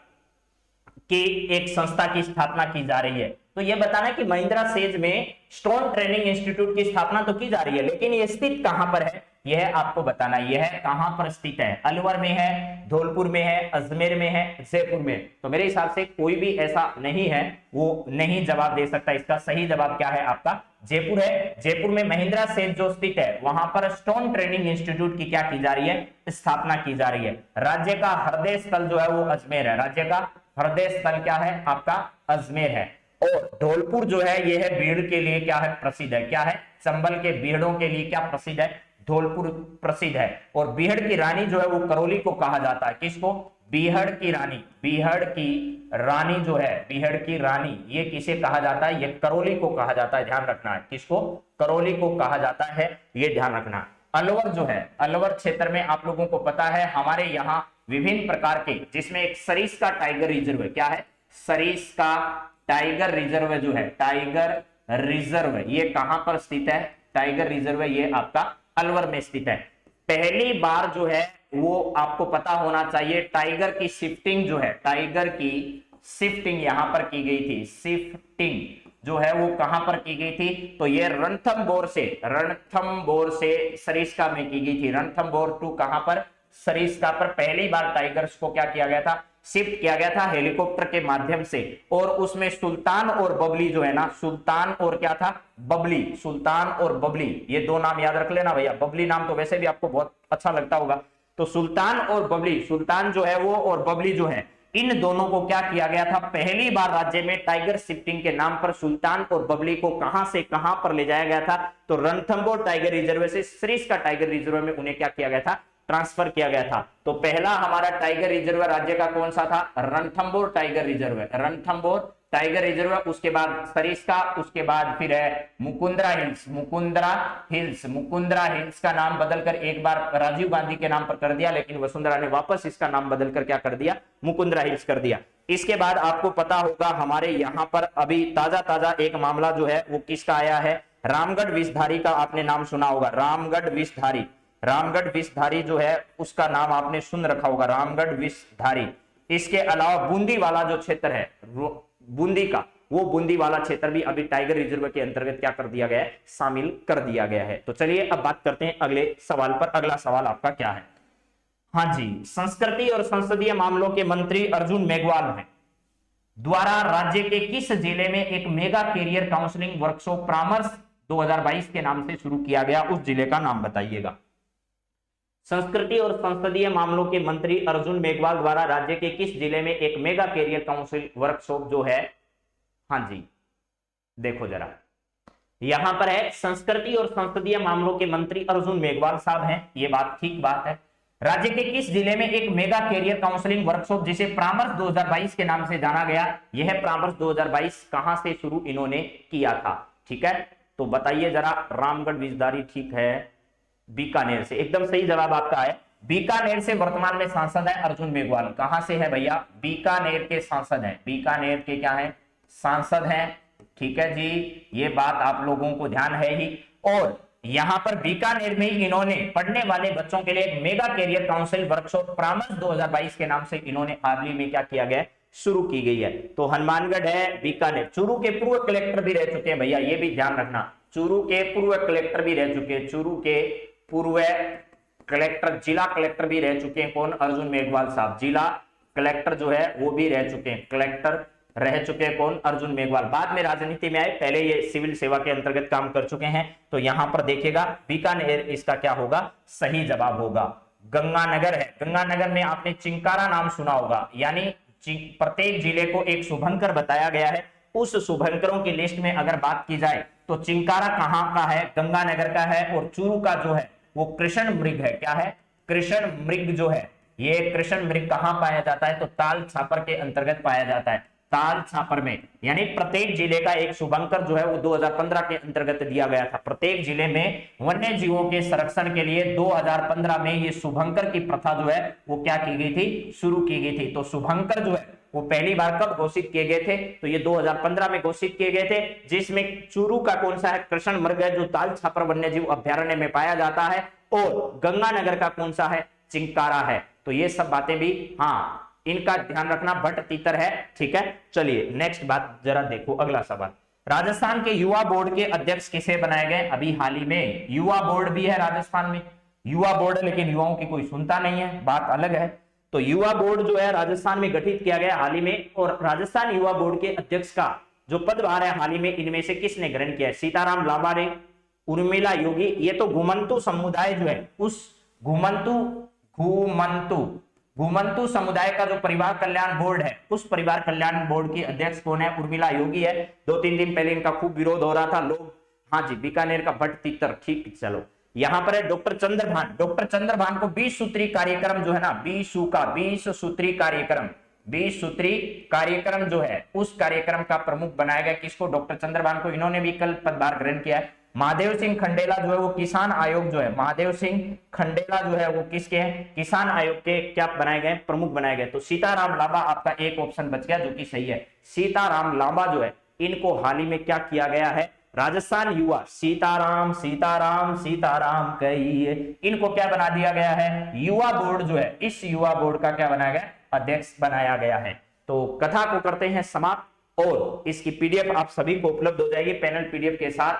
Speaker 1: की एक संस्था की स्थापना की जा रही है। तो यह बताना कि महिंद्रा सेज में स्टोन ट्रेनिंग इंस्टीट्यूट की स्थापना तो की जा रही है, लेकिन यह स्थित कहां पर है यह आपको बताना। यह कहां पर स्थित है, अलवर में है, धौलपुर में है, अजमेर में है, जयपुर में। तो मेरे हिसाब से कोई भी ऐसा नहीं है वो नहीं जवाब दे सकता। इसका सही जवाब क्या है आपका, जयपुर है। जयपुर में महिंद्रा सेज जो स्थित है, वहां पर स्टोन ट्रेनिंग इंस्टीट्यूट की क्या की जा रही है, स्थापना की जा रही है। राज्य का हृदय स्थल जो है वो अजमेर है। राज्य का हृदय स्थल क्या है आपका, अजमेर है। और धौलपुर जो है यह है बीड़ के लिए क्या है, प्रसिद्ध है। क्या है, चंबल के बीड़ों के लिए क्या प्रसिद्ध है, धौलपुर प्रसिद्ध है। और बीहड़ की रानी जो है वो करौली को कहा जाता है। किसको, बीहड़ की रानी। बीहड़ की रानी जो है, बीहड़ की रानी, ये किसे कहा जाता है, ये करौली को कहा जाता है। ध्यान रखना है, किसको, करौली को कहा जाता है, ये ध्यान रखना। अलवर जो है, अलवर क्षेत्र में आप लोगों को पता है हमारे यहाँ विभिन्न प्रकार के, जिसमें एक सरिस्का टाइगर रिजर्व है। क्या है, सरिस्का टाइगर रिजर्व जो है, टाइगर रिजर्व, ये कहां पर स्थित है, टाइगर रिजर्व ये आपका अलवर में स्थित है। पहली बार जो है वो आपको पता होना चाहिए, टाइगर की शिफ्टिंग जो है, टाइगर की शिफ्टिंग यहां पर की गई थी। शिफ्टिंग जो है वो कहां पर की गई थी, तो ये रणथंबोर से सरिस्का में की गई थी। रणथंबोर टू कहां पर, सरिस्का पर पहली बार टाइगर्स को क्या किया गया था, शिफ्ट किया गया था हेलीकॉप्टर के माध्यम से। और उसमें सुल्तान और बबली जो है ना, सुल्तान और क्या था, बबली, सुल्तान और बबली, ये दो नाम याद रख लेना भैया। बबली नाम तो वैसे भी आपको बहुत अच्छा लगता होगा। तो सुल्तान और बबली, सुल्तान जो है वो और बबली जो है, इन दोनों को क्या किया गया था, पहली बार राज्य में टाइगर शिफ्टिंग के नाम पर सुल्तान और बबली को कहां से कहां पर ले जाया गया था, तो रणथंबोर टाइगर रिजर्व से सरिस्का टाइगर रिजर्व में उन्हें क्या किया गया था, ट्रांसफर किया गया था। तो पहला हमारा टाइगर रिजर्व राज्य का कौन सा था, Ranthambore tiger reserve, Ranthambore tiger reserve. उसके बाद सरिस्का, उसके बाद फिर है मुकुंदरा हिल्स। मुकुंदरा हिल्स का नाम बदलकर एक बार राजीव गांधी के नाम पर कर दिया, लेकिन वसुंधरा ने वापस इसका नाम बदलकर क्या कर दिया, मुकुंदरा हिल्स कर दिया। इसके बाद आपको पता होगा हमारे यहाँ पर अभी ताजा एक मामला जो है वो किसका आया है, रामगढ़ विषधारी का आपने नाम सुना होगा। रामगढ़ विषधारी जो है उसका नाम आपने सुन रखा होगा, रामगढ़ विषधारी। इसके अलावा बूंदी वाला जो क्षेत्र है, बूंदी का, वो बूंदी वाला क्षेत्र भी अभी टाइगर रिजर्व के अंतर्गत क्या कर दिया गया है, शामिल कर दिया गया है। तो चलिए अब बात करते हैं अगले सवाल पर। अगला सवाल आपका क्या है, हाँ जी, संस्कृति और संसदीय मामलों के मंत्री अर्जुन मेघवाल हैं द्वारा राज्य के किस जिले में एक मेगा कैरियर काउंसलिंग वर्कशॉप परामर्श 2022 के नाम से शुरू किया गया, उस जिले का नाम बताइएगा। संस्कृति और संसदीय मामलों के मंत्री अर्जुन मेघवाल द्वारा राज्य के किस जिले में एक मेगा कैरियर काउंसिल वर्कशॉप जो है, हाँ जी देखो जरा, यहां पर है संस्कृति और संसदीय मामलों के मंत्री अर्जुन मेघवाल साहब हैं, ये बात ठीक बात है। राज्य के किस जिले में एक मेगा कैरियर काउंसलिंग वर्कशॉप जिसे परामर्श 2022 के नाम से जाना गया, यह परामर्श 2022 कहां से शुरू इन्होंने किया था, ठीक है। तो बताइए जरा, रामगढ़ विषधारी ठीक है, बीकानेर से एकदम सही जवाब आपका है। बीकानेर से वर्तमान में सांसद है अर्जुन मेघवाल। कहां से है भैया, बीकानेर के सांसद हैं, बीकानेर के क्या है, सांसद हैं, ठीक है जी, ये बात आप लोगों को ध्यान है ही। और यहां पर बीकानेर में ही इन्होंने पढ़ने वाले बच्चों के लिए एक मेगा कैरियर काउंसिल वर्कशॉप परामर्श 2022 के नाम से इन्होंने हाल ही में क्या किया गया, शुरू की गई है। तो हनुमानगढ़ है, बीकानेर। चूरू के पूर्व कलेक्टर भी रह चुके हैं भैया, ये भी ध्यान रखना, चूरू के पूर्व कलेक्टर भी रह चुके हैं, चूरू के पूर्व कलेक्टर, जिला कलेक्टर भी रह चुके हैं, कौन, अर्जुन मेघवाल साहब। जिला कलेक्टर जो है वो भी रह चुके हैं, कलेक्टर रह चुके हैं कौन, अर्जुन मेघवाल। बाद में राजनीति में आए, पहले ये सिविल सेवा के अंतर्गत काम कर चुके हैं। तो यहां पर देखिएगा बीकानेर इसका क्या होगा, सही जवाब होगा। गंगानगर है, गंगानगर में आपने चिंकारा नाम सुना होगा, यानी प्रत्येक जिले को एक शुभंकर बताया गया है। उस शुभंकरों की लिस्ट में अगर बात की जाए तो चिंकारा कहां का है, गंगानगर का है। और चूरू का जो है वो कृष्ण मृग है, क्या है, कृष्ण मृग जो है, ये कृष्ण मृग कहां पाया जाता है? तो ताल छापर के अंतर्गत पाया जाता है, ताल छापर में। यानी प्रत्येक जिले का एक शुभंकर जो है वो 2015 के अंतर्गत दिया गया था। प्रत्येक जिले में वन्य जीवों के संरक्षण के लिए 2015 में ये शुभंकर की प्रथा जो है वो क्या की गई थी? शुरू की गई थी। तो शुभंकर जो है वो पहली बार कब घोषित किए गए थे? तो ये 2015 में घोषित किए गए थे, जिसमें चूरू का कौन सा है? कृष्ण मृग है, जो ताल छापर वन्य जीव अभ्यारण्य में पाया जाता है। और गंगानगर का कौन सा है? चिंकारा है। तो ये सब बातें भी हाँ इनका ध्यान रखना, भट्ट तीतर है। ठीक है, चलिए नेक्स्ट बात जरा देखो, अगला सवाल। राजस्थान के युवा बोर्ड के अध्यक्ष किसे बनाए गए? अभी हाल ही में युवा बोर्ड भी है राजस्थान में, युवा बोर्ड है लेकिन युवाओं की कोई सुनता नहीं है, बात अलग है। तो युवा बोर्ड जो है राजस्थान में गठित किया गया हाल ही में, और राजस्थान युवा बोर्ड के अध्यक्ष का जो पदभार है हाल ही में इनमें से किसने ग्रहण किया है? सीताराम लांबा ने, उर्मिला योगी। ये तो घुमंतु समुदाय जो है उस घुमंतु समुदाय का जो परिवार कल्याण बोर्ड है, उस परिवार कल्याण बोर्ड की अध्यक्ष कौन है? उर्मिला योगी है। 2-3 दिन पहले इनका खूब विरोध हो रहा था, लोग हाँ जी बीकानेर का भट्ट तीतर। ठीक, चलो यहां पर है डॉक्टर चंद्रभान। डॉक्टर चंद्रभान को 20 सूत्री कार्यक्रम जो है ना, 20 सूत्री कार्यक्रम, 20 सूत्री कार्यक्रम जो है उस कार्यक्रम का प्रमुख बनाया गया। किसको? डॉक्टर चंद्रभान को। इन्होंने भी कल पदभार ग्रहण किया है। महादेव सिंह खंडेला जो है वो किसान आयोग जो है, महादेव सिंह खंडेला जो है वो किसके हैं? किसान आयोग के क्या बनाए गए? प्रमुख बनाए गए। तो सीताराम लांबा आपका एक ऑप्शन बच गया जो कि सही है। सीताराम लांबा जो है इनको हाल ही में क्या किया गया है? राजस्थान युवा सीताराम सीताराम सीताराम कहिए, इनको क्या बना दिया गया है? युवा बोर्ड जो है, इस युवा बोर्ड का क्या बनाया गया? अध्यक्ष बनाया गया है। तो कथा को करते हैं समाप्त, और इसकी पीडीएफ आप सभी को उपलब्ध हो जाएगी पैनल पीडीएफ के साथ।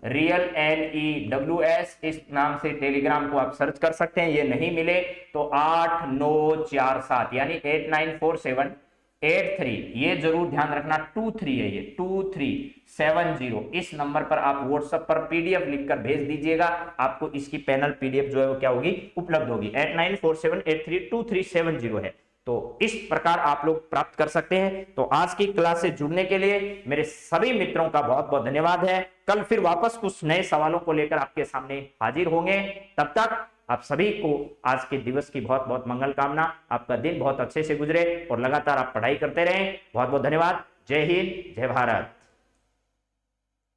Speaker 1: रियल NEWS इस नाम से टेलीग्राम को आप सर्च कर सकते हैं। ये नहीं मिले तो 8947 यानी 894783, ये जरूर ध्यान रखना 23 है, ये 2370, इस नंबर पर आप व्हाट्सएप पर पीडीएफ लिखकर भेज दीजिएगा। आपको इसकी पैनल पीडीएफ जो है वो क्या होगी? उपलब्ध होगी। 8947832370 है। तो इस प्रकार आप लोग प्राप्त कर सकते हैं। तो आज की क्लास से जुड़ने के लिए मेरे सभी मित्रों का बहुत बहुत धन्यवाद है। कल फिर वापस कुछ नए सवालों को लेकर आपके सामने हाजिर होंगे। तब तक आप सभी को आज के दिवस की बहुत बहुत मंगल कामना। आपका दिन बहुत अच्छे से गुजरे और लगातार आप पढ़ाई करते रहें। बहुत बहुत धन्यवाद। जय हिंद, जय भारत।